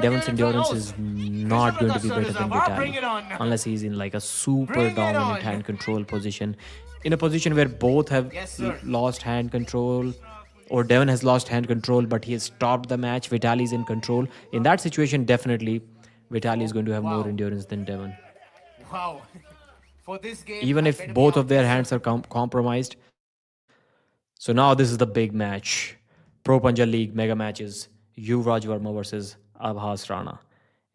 Devon's endurance is not going to be better than Vitali unless he's in like a super Bring it dominant on. hand control position. In a position where both have Yes, sir. lost hand control, or Devon has lost hand control, but he has stopped the match. Vitali's in control. In that situation, definitely Vitali is going to have more Wow. endurance than Devon. Wow. For this game, Even I if better be both of honest, their sir. hands are compromised. So now this is the big match. Pro Punjab League mega matches. Yuvraj Verma versus Aabhas Rana.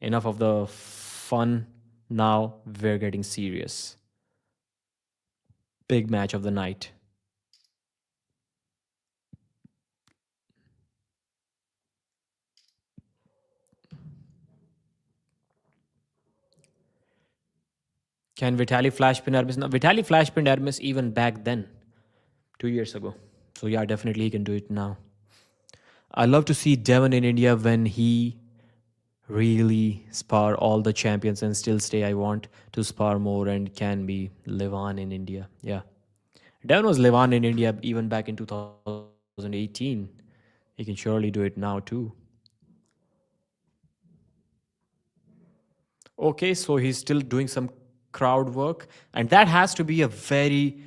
Enough of the fun. Now we're getting serious. Big match of the night. Can Vitali flash pin Hermes? No, Vitali flash pinned Hermes even back then, 2 years ago. So yeah, definitely he can do it now. I love to see Devon in India when he really spar all the champions and still stay. I want to spar more and can be live on in India. Yeah. Devon was live on in India even back in 2018. He can surely do it now too. Okay, so he's still doing some crowd work, and that has to be a very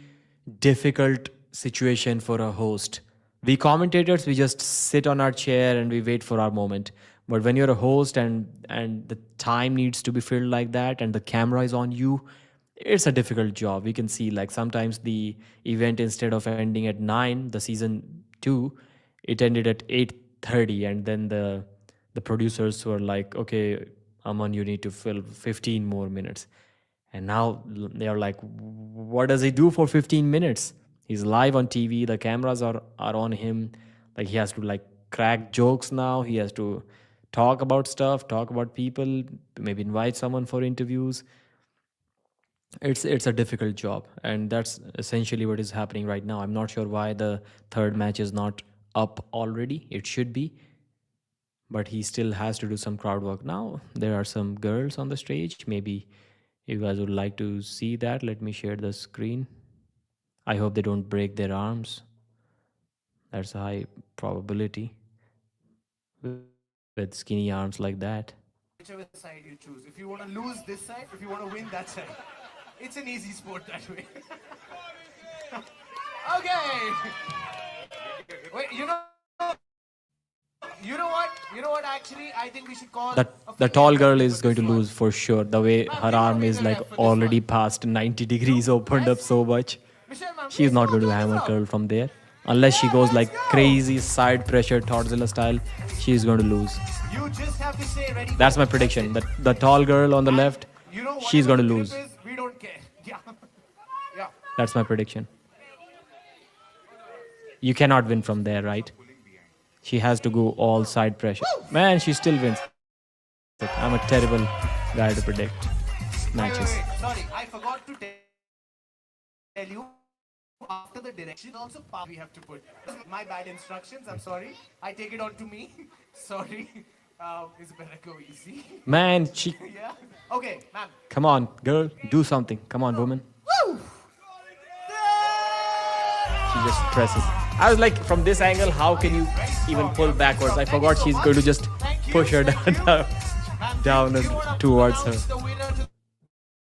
difficult situation for a host. We commentators, we just sit on our chair and we wait for our moment. But when you're a host and the time needs to be filled like that and the camera is on you, it's a difficult job. We can see like sometimes the event, instead of ending at 9, the season 2, it ended at 30, and then the producers were like, okay, Aman, you need to fill 15 more minutes. And now they are like, what does he do for 15 minutes? He's live on TV, the cameras are on him. Like, he has to like crack jokes now. He has to talk about stuff, talk about people, maybe invite someone for interviews. It's a difficult job, and that's essentially what is happening right now. I'm not sure why the third match is not up already. It should be, but he still has to do some crowd work. Now there are some girls on the stage. Maybe you guys would like to see that. Let me share the screen. I hope they don't break their arms. That's a high probability with skinny arms like that. Whichever side you choose. If you want to lose this side, if you want to win that side. It's an easy sport that way. Okay. Wait, you know what? You know what? Actually, I think we should call The tall girl is going to lose for sure. The way her arm is like already past 90 degrees, opened up so much. She's not going to hammer curl from there. Unless she goes like crazy side pressure Todzilla style, she's going to lose. You just have to say ready. That's my prediction. The tall girl on the left, she's going to lose. We don't care. Yeah. Yeah. That's my prediction. You cannot win from there, right? She has to go all side pressure. Man, she still wins. I'm a terrible guy to predict matches. Wait. Sorry, I forgot to tell you. After the direction also we have to put. My bad instructions, I'm sorry. I take it on to me. Sorry. It's better go easy. Man, she... Yeah. Okay, ma'am. Come on, girl. Do something. Come on, woman. Woo! She just presses. I was like, from this angle, how can you even pull backwards? I forgot she's going to just push her down towards her.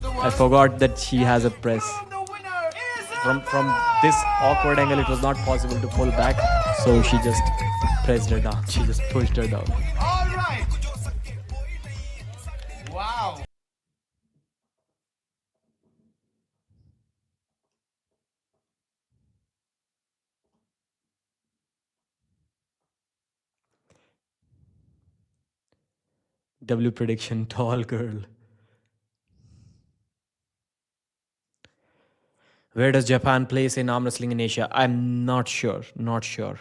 I forgot that she has a press. From this awkward angle, it was not possible to pull back, so she just pressed her down. She just pushed her down. All right. Wow. W prediction, tall girl. Where does Japan place in arm wrestling in Asia? I'm not sure. Not sure.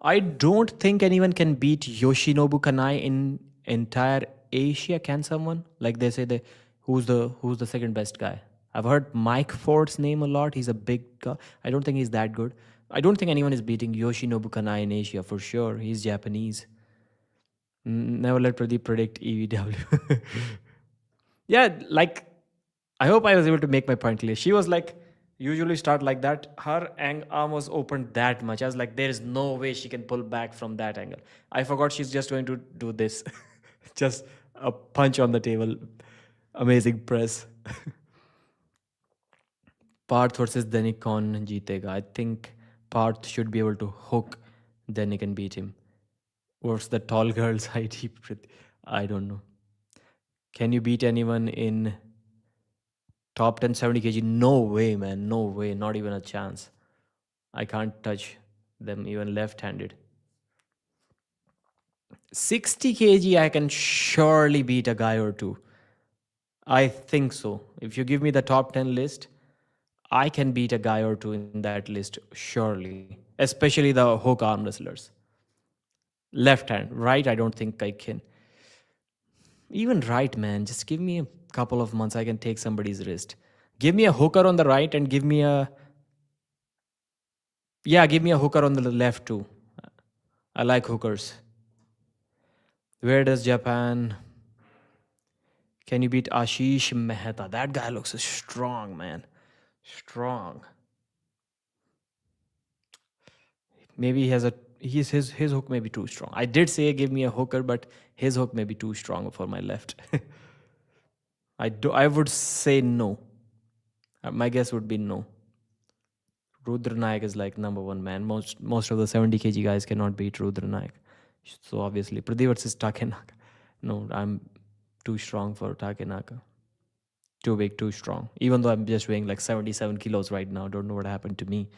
I don't think anyone can beat Yoshinobu Kanai in entire Asia. Can someone? Like they say, who's the second best guy? I've heard Mike Ford's name a lot. He's a big guy. I don't think he's that good. I don't think anyone is beating Yoshinobu Kanai in Asia for sure. He's Japanese. Never let Pradeep predict EVW. Yeah, like, I hope I was able to make my point clear. She was like, usually start like that. Her arm was opened that much. I was like, there is no way she can pull back from that angle. I forgot she's just going to do this. Just a punch on the table. Amazing press. Paarth versus Danik Kaun jeetega. I think Paarth should be able to hook Danik and beat him. What's the tall girl's height? I don't know. Can you beat anyone in top 10 70 kg? No way, man. No way. Not even a chance. I can't touch them even left-handed. 60 kg, I can surely beat a guy or two. I think so. If you give me the top 10 list, I can beat a guy or two in that list, surely. Especially the hook arm wrestlers. Left hand. Right, I don't think I can. Even right, man. Just give me a couple of months, I can take somebody's wrist. Give me a hooker on the right and give me a... Yeah, give me a hooker on the left too. I like hookers. Where does Japan... Can you beat Ashish Mehta? That guy looks strong, man. Strong. Maybe he has a... His hook may be too strong. I did say give me a hooker, but his hook may be too strong for my left. I would say no. My guess would be no. Rudra Nayak is like number one, man. Most of the 70 kg guys cannot beat Rudra Nayak. So obviously, Pradeep versus Takenaka. No, I'm too strong for Takenaka. Too big, too strong. Even though I'm just weighing like 77 kilos right now. Don't know what happened to me.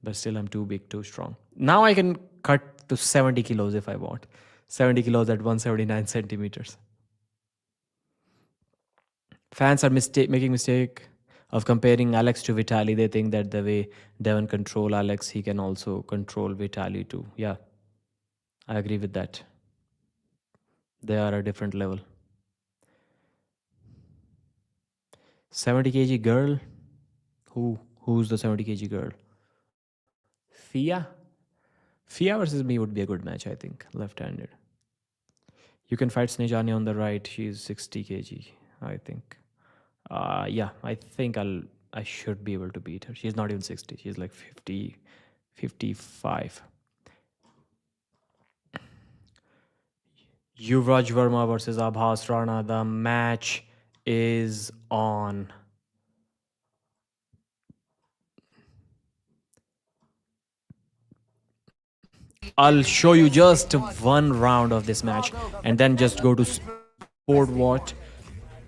But still, I'm too big, too strong. Now I can cut to 70 kilos if I want. 70 kilos at 179 centimeters. Fans are making mistake of comparing Alex to Vitali. They think that the way Devon control Alex, he can also control Vitali too. Yeah, I agree with that. They are a different level. 70 kg girl? Who's the 70 kg girl? Fia? Fia versus me would be a good match, I think. Left-handed. You can fight Snejani on the right. She's 60 kg, I think. Yeah, I think I should be able to beat her. She's not even 60. She's like 50, 55. Yuvraj Verma versus Abhas Rana. The match is on. I'll show you just one round of this match and then just go to Sport Watch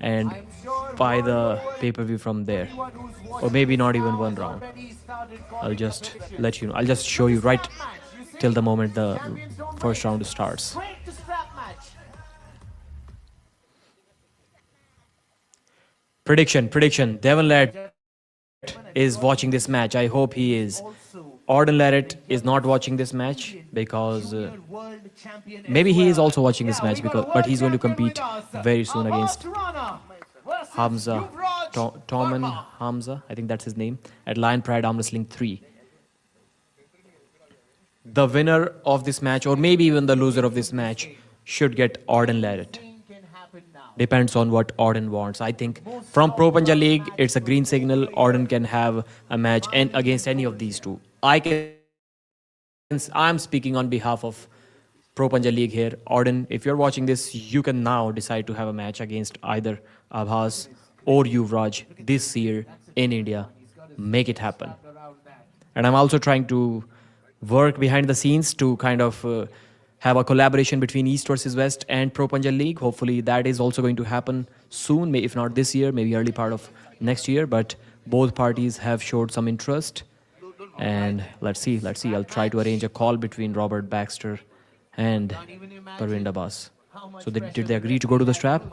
and buy the pay-per-view from there. Or maybe not even one round. I'll just let you know. I'll just show you right till the moment the first round starts. Prediction. Devon Ladd is watching this match. I hope he is. Auden Larrett is not watching this match because maybe he is also watching this match but he's going to compete very soon against Hamza, Toman Hamza, I think that's his name, at Lion Pride Arm Wrestling 3. The winner of this match, or maybe even the loser of this match, should get Auden Larrett. Depends on what Auden wants. I think from Pro Punja League, it's a green signal. Auden can have a match and against any of these two. I'm speaking on behalf of Pro Punja League here. Auden, if you're watching this, you can now decide to have a match against either Abhas or Yuvraj this year in India. Make it happen. And I'm also trying to work behind the scenes to kind of have a collaboration between East versus West and Pro Punjab League. Hopefully that is also going to happen soon, if not this year, maybe early part of next year. But both parties have showed some interest. And let's see. I'll try to arrange a call between Robert Baxter and Parvind Abbas. So did they agree to go to the strap?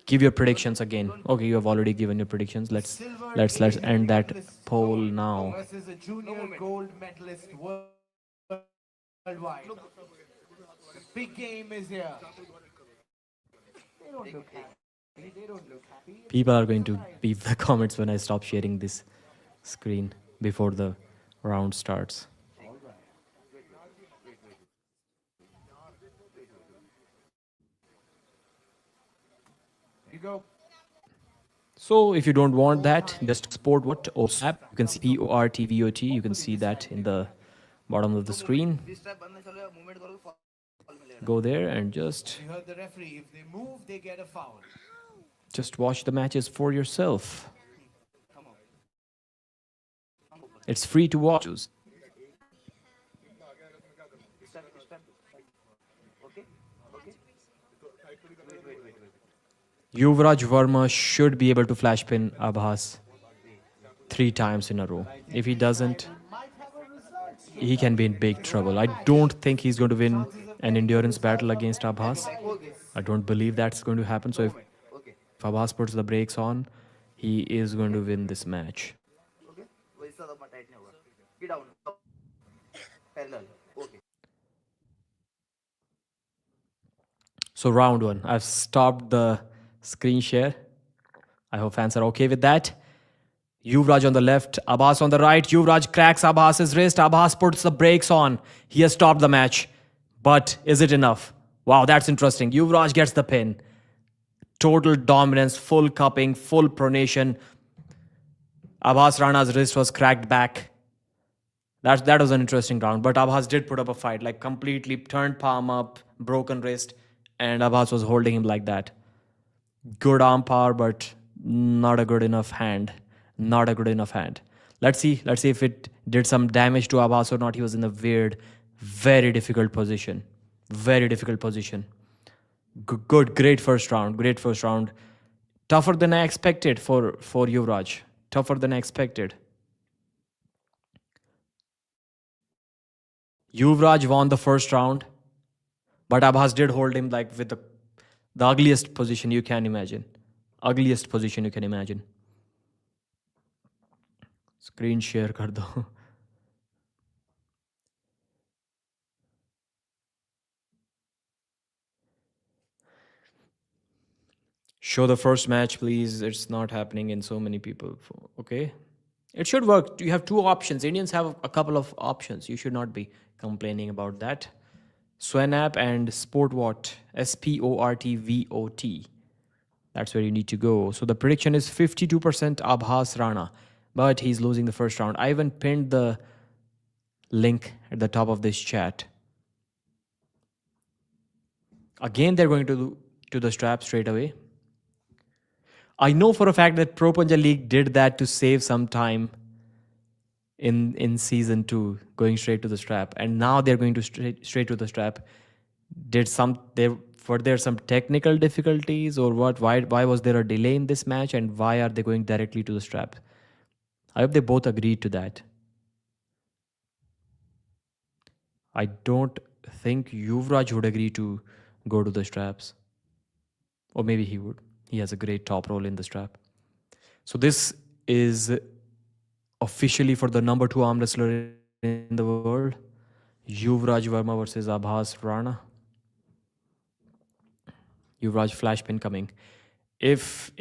Give your predictions again. Okay, you have already given your predictions. Let's end that poll now. Versus a junior gold medalist worldwide. The big game is here. They don't look happy. People are going to beep the comments when I stop sharing this screen before the round starts. You go. So if you don't want that, just Sport What or app. You can see PORTVOT. You can see that in the bottom of the screen. Go there and just You heard the referee. If they move, they get a foul. just watch the matches for yourself. It's free to watch. Yuvraj Verma should be able to flash pin Abhas 3 times in a row. If he doesn't, he can be in big trouble. I don't think he's going to win an endurance battle against Abhas. I don't believe that's going to happen. So if Abhas puts the brakes on, he is going to win this match. So round 1. I've stopped the screen share. I hope fans are okay with that. Yuvraj on the left, Abbas on the right. Yuvraj cracks Abbas's wrist. Abhas puts the brakes on. He has stopped the match. But is it enough? Wow, that's interesting. Yuvraj gets the pin. Total dominance, full cupping, full pronation. Abhas Rana's wrist was cracked back. That was an interesting round. But Abhas did put up a fight. Like completely turned palm up, broken wrist. And Abhas was holding him like that. Good arm power, but not a good enough hand. Not a good enough hand. Let's see if it did some damage to Abhas or not. He was in a weird, very difficult position. Very difficult position. Great first round. Tougher than I expected for Yuvraj. Tougher than I expected. Yuvraj won the first round, but Abhas did hold him like with the ugliest position you can imagine. Ugliest position you can imagine. Screen share kar do. Show the first match, please. It's not happening in so many people. Okay. It should work. You have two options. Indians have a couple of options. You should not be complaining about that. Swanap and Sportvot. Sportvot. That's where you need to go. So the prediction is 52% Abhas Rana. But he's losing the first round. I even pinned the link at the top of this chat. Again, they're going to the strap straight away. I know for a fact that Pro Punja League did that to save some time in season 2, going straight to the strap, and now they're going to straight to the strap. Were there some technical difficulties or what? Why was there a delay in this match, and why are they going directly to the strap? I hope they both agreed to that. I don't think Yuvraj would agree to go to the straps, or maybe he would. He has a great top roll in the strap. So this is officially for the number 2 arm wrestler in the world. Yuvraj Verma versus Abhas Rana. Yuvraj flash pin coming. If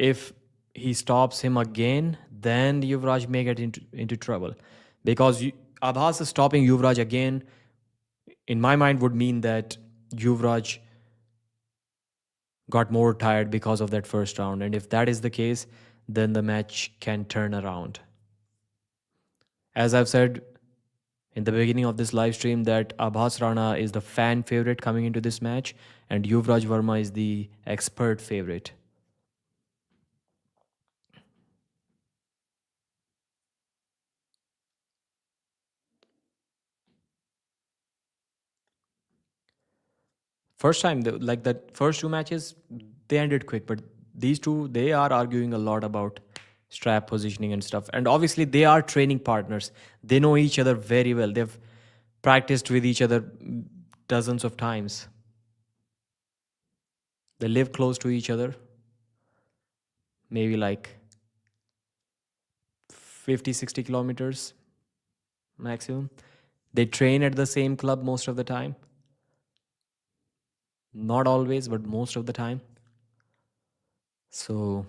he stops him again, then Yuvraj may get into trouble. Because Abhas stopping Yuvraj again, in my mind, would mean that Yuvraj got more tired because of that first round. And if that is the case, then the match can turn around. As I've said in the beginning of this live stream, that Abhas Rana is the fan favorite coming into this match, and Yuvraj Verma is the expert favorite. First time, like that first 2 matches, they ended quick, but these two, they are arguing a lot about strap positioning and stuff. And obviously, they are training partners. They know each other very well. They've practiced with each other dozens of times. They live close to each other, maybe like 50, 60 kilometers maximum. They train at the same club most of the time. Not always, but most of the time. So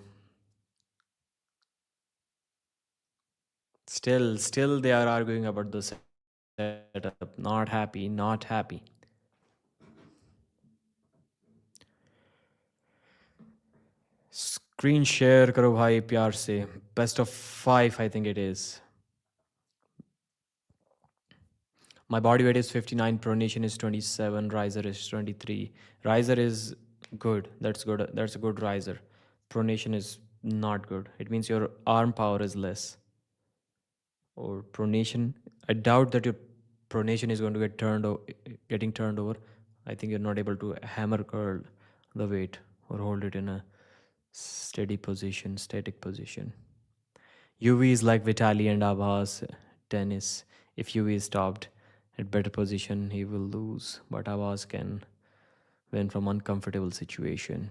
still they are arguing about the setup. Not happy, not happy. Screen share karo bhai pyar se. Best of 5, I think it is. My body weight is 59, pronation is 27, riser is 23. Riser is good. That's good. That's a good riser. Pronation is not good. It means your arm power is less. Or pronation, I doubt that your pronation is going to getting turned over. I think you're not able to hammer curl the weight or hold it in a static position. UV is like Vitali and Abhas tennis. If UV is stopped at better position, he will lose, but Abhas can win from uncomfortable situation.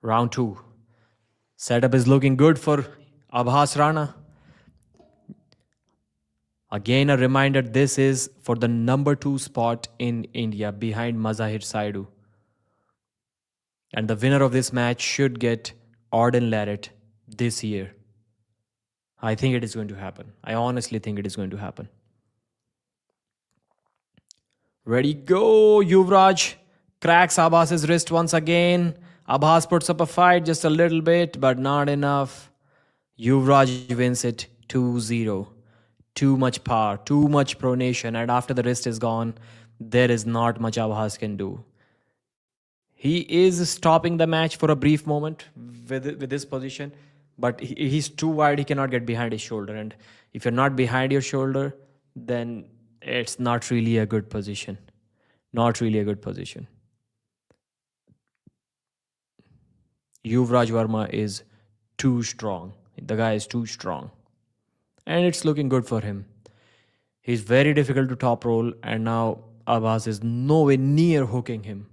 Round 2. Setup is looking good for Abhas Rana. Again, a reminder, this is for the number 2 spot in India behind Mazahir Saidu. And the winner of this match should get Orden Larrett this year. I think it is going to happen. I honestly think it is going to happen. Ready, go! Yuvraj cracks Abbas's wrist once again. Abhas puts up a fight just a little bit, but not enough. Yuvraj wins it 2-0. Too much power, too much pronation, and after the wrist is gone, there is not much Abhas can do. He is stopping the match for a brief moment with this position, but he's too wide, he cannot get behind his shoulder. And if you're not behind your shoulder, then it's not really a good position. Not really a good position. Yuvraj Verma is too strong. The guy is too strong. And it's looking good for him. He's very difficult to top roll, and now Abbas is nowhere near hooking him.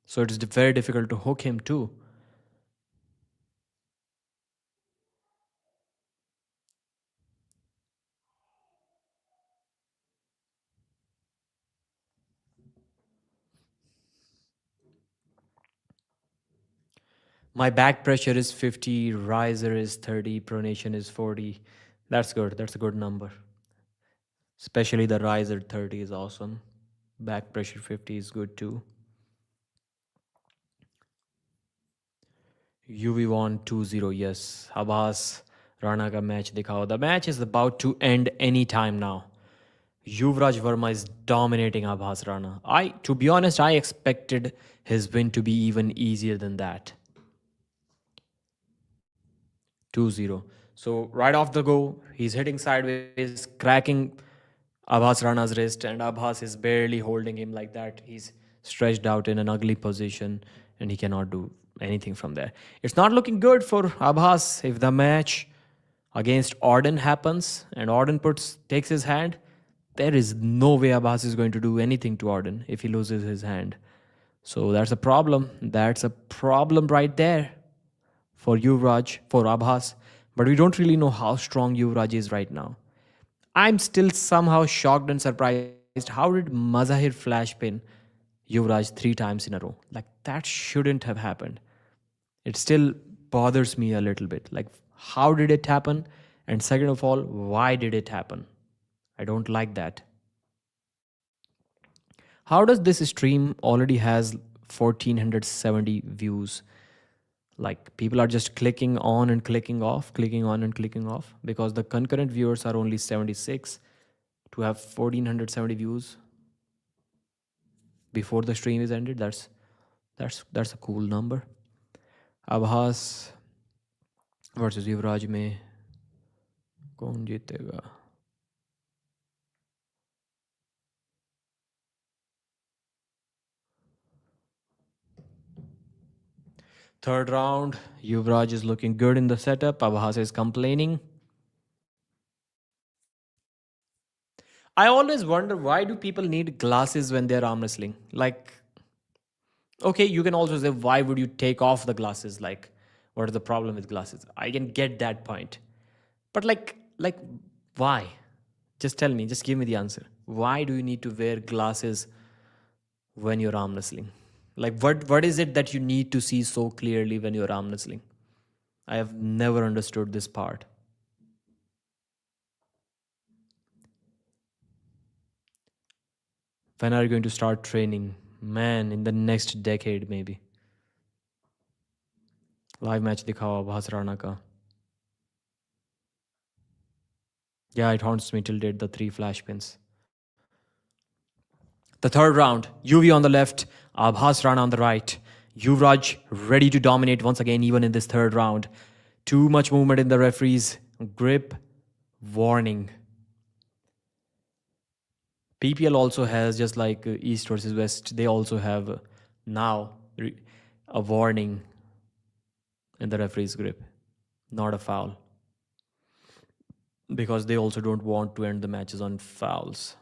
So it's very difficult to hook him too. My back pressure is 50, riser is 30, pronation is 40. That's good. That's a good number. Especially the riser 30 is awesome. Back pressure 50 is good too. UV won 2-0. Yes. Abbas Rana ka match dikhao. The match is about to end any time now. Yuvraj Verma is dominating Abhas Rana. To be honest, I expected his win to be even easier than that. 2-0. So right off the go, he's hitting sideways, cracking Abhas Rana's wrist, and Abhas is barely holding him like that. He's stretched out in an ugly position, and he cannot do anything from there. It's not looking good for Abhas if the match against Orden happens and Orden takes his hand. There is no way Abhas is going to do anything to Orden if he loses his hand. So that's a problem. That's a problem right there for Yuvraj, for Abhas. But we don't really know how strong Yuvraj is right now. I'm still somehow shocked and surprised. How did Mazahir flash pin Yuvraj 3 times in a row? Like, that shouldn't have happened. It still bothers me a little bit. Like, how did it happen? And second of all, why did it happen? I don't like that. How does this stream already has 1470 views? Like, people are just clicking on and clicking off, clicking on and clicking off, because the concurrent viewers are only 76. To have 1470 views before the stream is ended, that's a cool number. Abhas versus Yuvraj में कौन जीतेगा? Third round, Yuvraj is looking good in the setup. Abhas is complaining. I always wonder, why do people need glasses when they're arm wrestling? Like, okay, you can also say, why would you take off the glasses? Like, what is the problem with glasses? I can get that point. But like why? Just tell me, just give me the answer. Why do you need to wear glasses when you're arm wrestling? Like, what is it that you need to see so clearly when you're arm wrestling? I have never understood this part. When are you going to start training? Man, in the next decade maybe. Live match दिखाओ Abhas Rana का. Yeah, it haunts me till date, the 3 flash pins. The third round, UV on the left, Abhas Rana on the right. Yuvraj ready to dominate once again, even in this third round. Too much movement in the referee's grip. Warning. PPL also has, just like East versus West, they also have now a warning in the referee's grip. Not a foul. Because they also don't want to end the matches on fouls.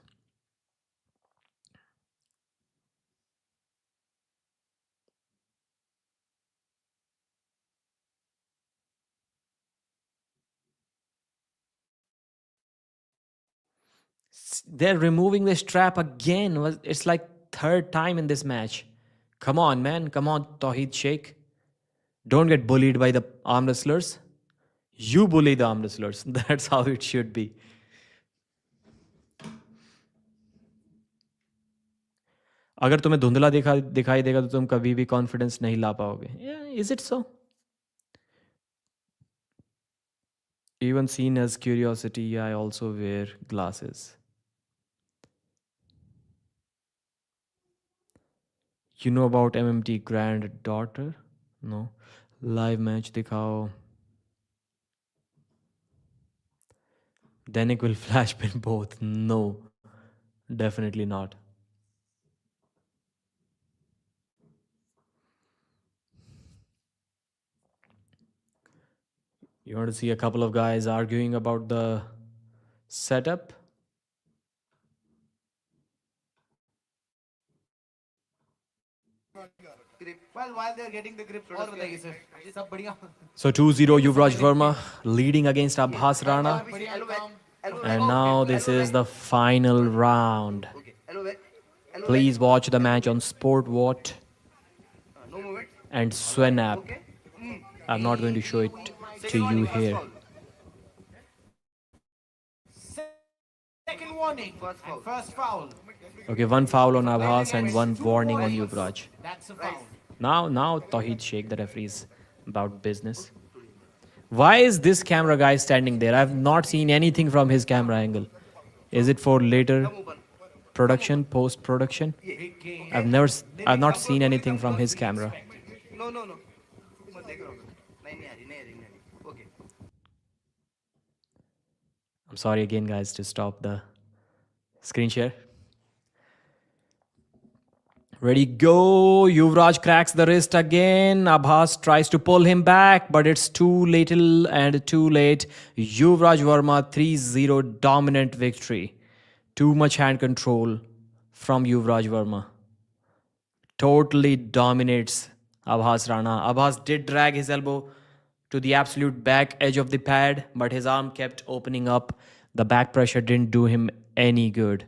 They're removing the strap again. It's like third time in this match. Come on, man. Come on, Tawheed Sheikh. Don't get bullied by the arm wrestlers. You bully the arm wrestlers. That's how it should be. अगर तुम्हें धुंधला दिखाई देगा तो तुम कभी भी confidence नहीं ला पाओगे. Is it so? Even seen as curiosity, I also wear glasses. You know about MMT granddaughter? No. Live match दिखाओ. Danik will flash pin both. No. Definitely not. You want to see a couple of guys arguing about the setup. Well, while they're getting the grip, और बताइए sir, सब बढ़िया. So 2-0 Yuvraj Verma leading against Abhas Rana. And now this is the final round. Please watch the match on Sport What and Swen app. I'm not going to show it to you here. Second warning and first foul. Okay, one foul on Abhas and one warning on Yuvraj. That's a foul. Now Tawheed Sheikh, the referee, is about business. Why is this camera guy standing there? I've not seen anything from his camera angle. Is it for later production, post production? Big game. I've not seen anything from his camera. No. मैं देख रहा हूँ. नहीं आ रही. Okay. I'm sorry again, guys, to stop the screen share. Ready, go. Yuvraj cracks the wrist again. Abhas tries to pull him back, but it's too little and too late. Yuvraj Verma 3-0 dominant victory. Too much hand control from Yuvraj Verma. Totally dominates Abhas Rana. Abhas did drag his elbow to the absolute back edge of the pad, but his arm kept opening up. The back pressure didn't do him any good.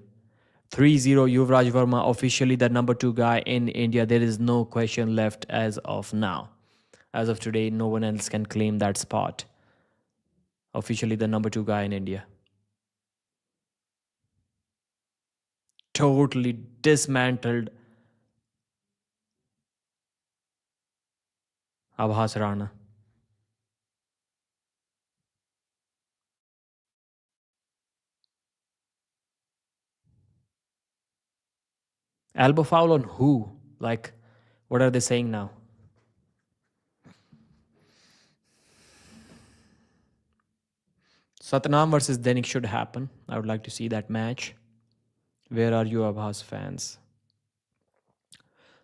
3-0 Yuvraj Verma, officially the number 2 guy in India. There is no question left as of now. As of today, no one else can claim that spot. Officially the number 2 guy in India. Totally dismantled Abhas Rana. Elbow foul on who? Like, what are they saying now? Satnam versus Denik should happen. I would like to see that match. Where are you, Abhas fans?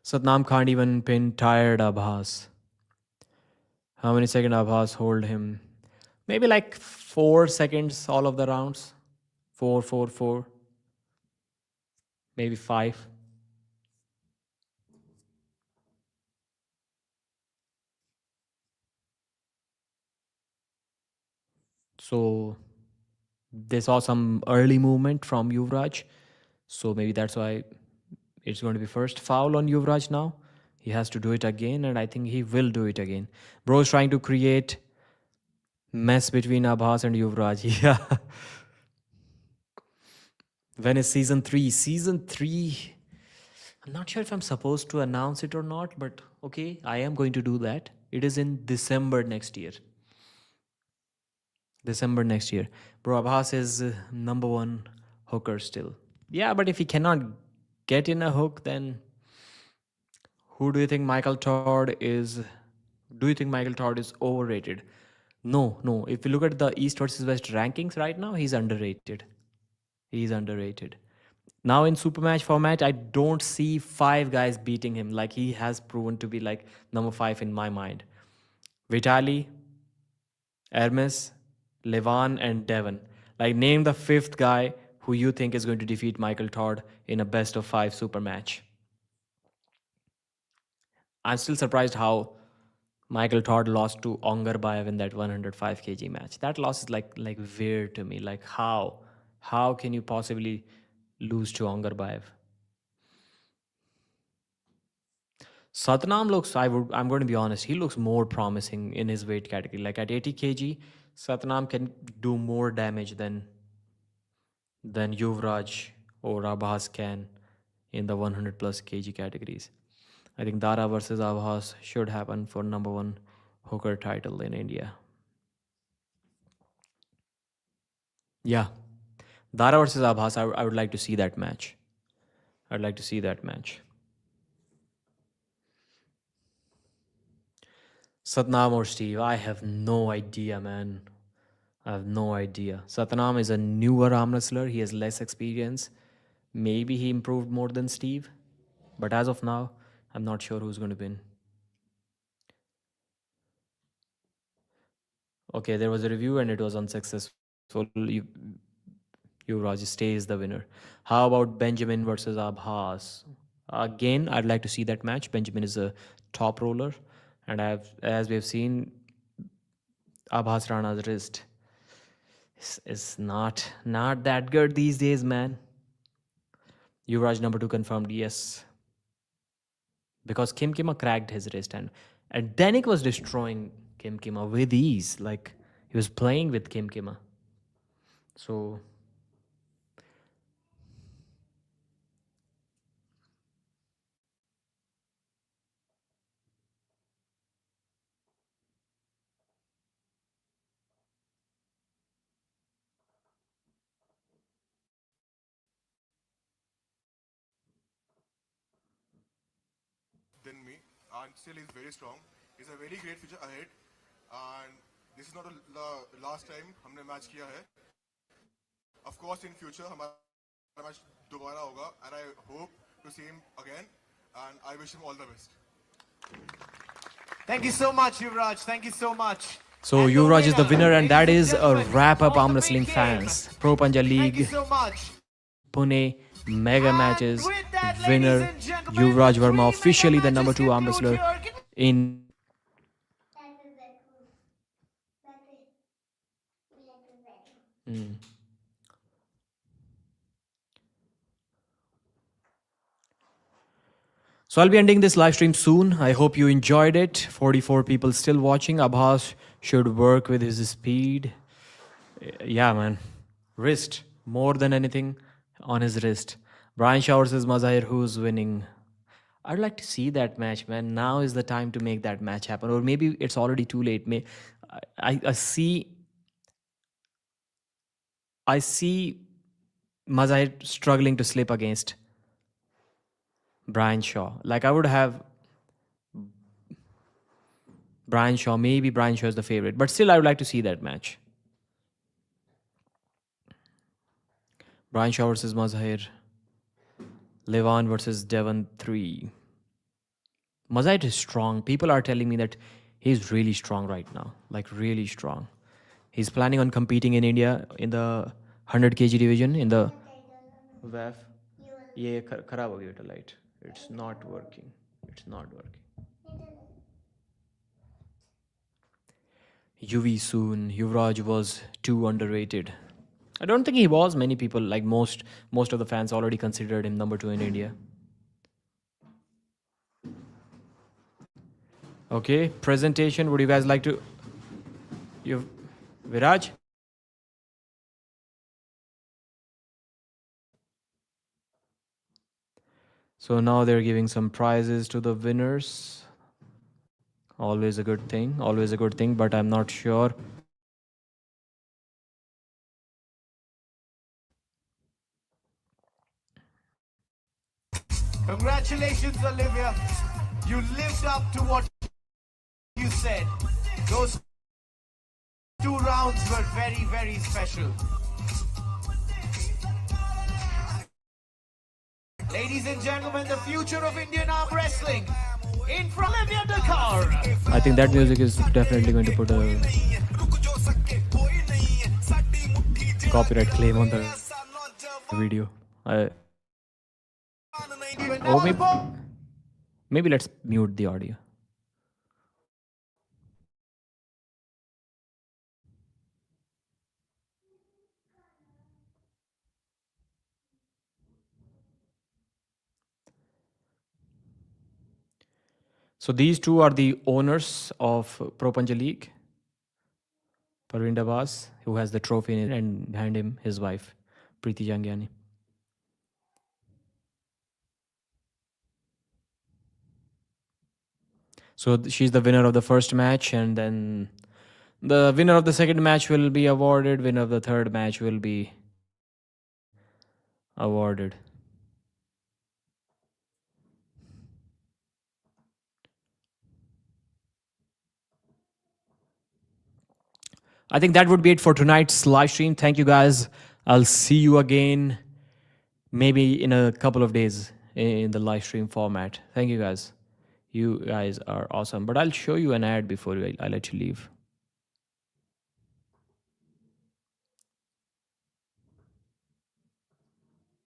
Satnam can't even pin tired Abhas. How many seconds Abhas hold him? Maybe like 4 seconds all of the rounds. 4. Maybe 5. So they saw some early movement from Yuvraj. So maybe that's why it's going to be first foul on Yuvraj now. He has to do it again, and I think he will do it again. Bro is trying to create mess between Abhas and Yuvraj. Yeah. When is season 3? Season 3. I'm not sure if I'm supposed to announce it or not, but okay, I am going to do that. It is in December next year. December next year. Bro, Abhas is number 1 hooker still. Yeah, but if he cannot get in a hook, then who do you think Michael Todd is? Do you think Michael Todd is overrated? No. If you look at the East versus West rankings right now, he's underrated. He's underrated. Now in Supermatch format, I don't see 5 guys beating him. Like, he has proven to be like number 5 in my mind. Vitali, Hermes, Levan, and Devon. Like, name the 5th guy who you think is going to defeat Michael Todd in a best of 5 super match. I'm still surprised how Michael Todd lost to Ongarbayev in that 105 kg match. That loss is like weird to me. Like, how can you possibly lose to Ongarbayev? Satnam looks, I'm going to be honest, he looks more promising in his weight category. Like at 80 kg, Satnam can do more damage than Yuvraj or Abhas can in the 100 plus kg categories. I think Dara versus Abhas should happen for number 1 hooker title in India. Yeah. Dara versus Abhas, I would like to see that match. I'd like to see that match. Satnam or Steve, I have no idea, man. I have no idea. Satnam is a newer arm wrestler. He has less experience. Maybe he improved more than Steve. But as of now, I'm not sure who's going to win. Okay, there was a review and it was unsuccessful. Yuvraj stays the winner. How about Benjamin versus Abhas? Again, I'd like to see that match. Benjamin is a top roller, and as we've seen, Abhas Rana's wrist is not that good these days, man. Yuvraj number 2 confirmed, yes. Because Kim Kima cracked his wrist, and Danik was destroying Kim Kima with ease. Like, he was playing with Kim Kima. So than me, and still he's very strong. He's a very great future ahead, and this is not the last time हमने match किया है. Of course, in future हमारा match दोबारा होगा, and I hope to see him again, and I wish him all the best. Thank you so much, Yuvraj. Thank you so much. So And the Yuvraj is the winner, and that ladies is and a gentlemen, wrap up on the Arm big Wrestling game. fans. Pro Punja Thank you League so much. Pune mega And matches with that, ladies winner and gentlemen, Yuvraj the Verma, three officially mega the number matches 2 arm conclude wrestler here. in. Mm. So I'll be ending this live stream soon. I hope you enjoyed it. 44 people still watching. Abhas should work with his speed. Yeah, man. Wrist. More than anything on his wrist. Brian Showers is Mazahir who's winning. I'd like to see that match, man. Now is the time to make that match happen. Or maybe it's already too late. I see Mazahir struggling to slip against Brian Shaw. Like, I would have Brian Shaw. Maybe Brian Shaw is the favorite. But still, I would like to see that match. Brian Shaw versus Mazahir. Levan versus Devon 3. Mazahir is strong. People are telling me that he's really strong right now. Like, really strong. He's planning on competing in India in the 100 kg division in the WAF. Yeah, खराब हो गया बेटा light. It's not working. It's not working. UV soon. Yuvraj was too underrated. I don't think he was. Many people, like most of the fans, already considered him number 2 in India. Okay, presentation. Would you guys like to? Viraj? So now they're giving some prizes to the winners. Always a good thing. Always a good thing, but I'm not sure. Congratulations, Olivia. You lived up to what you said. Those 2 rounds were very, very special. Ladies and gentlemen, the future of Indian arm wrestling in front of Olivia Dakar. I think that music is definitely going to put a copyright claim on the video. Maybe let's mute the audio. So these two are the owners of Pro Punja League. Parvind Abbas, who has the trophy in it, and behind him his wife, Preeti Jangiani. So she's the winner of the first match, and then the winner of the second match will be awarded. Winner of the third match will be awarded. I think that would be it for tonight's live stream. Thank you guys. I'll see you again maybe in a couple of days in the live stream format. Thank you guys. You guys are awesome. But I'll show you an ad before I let you leave.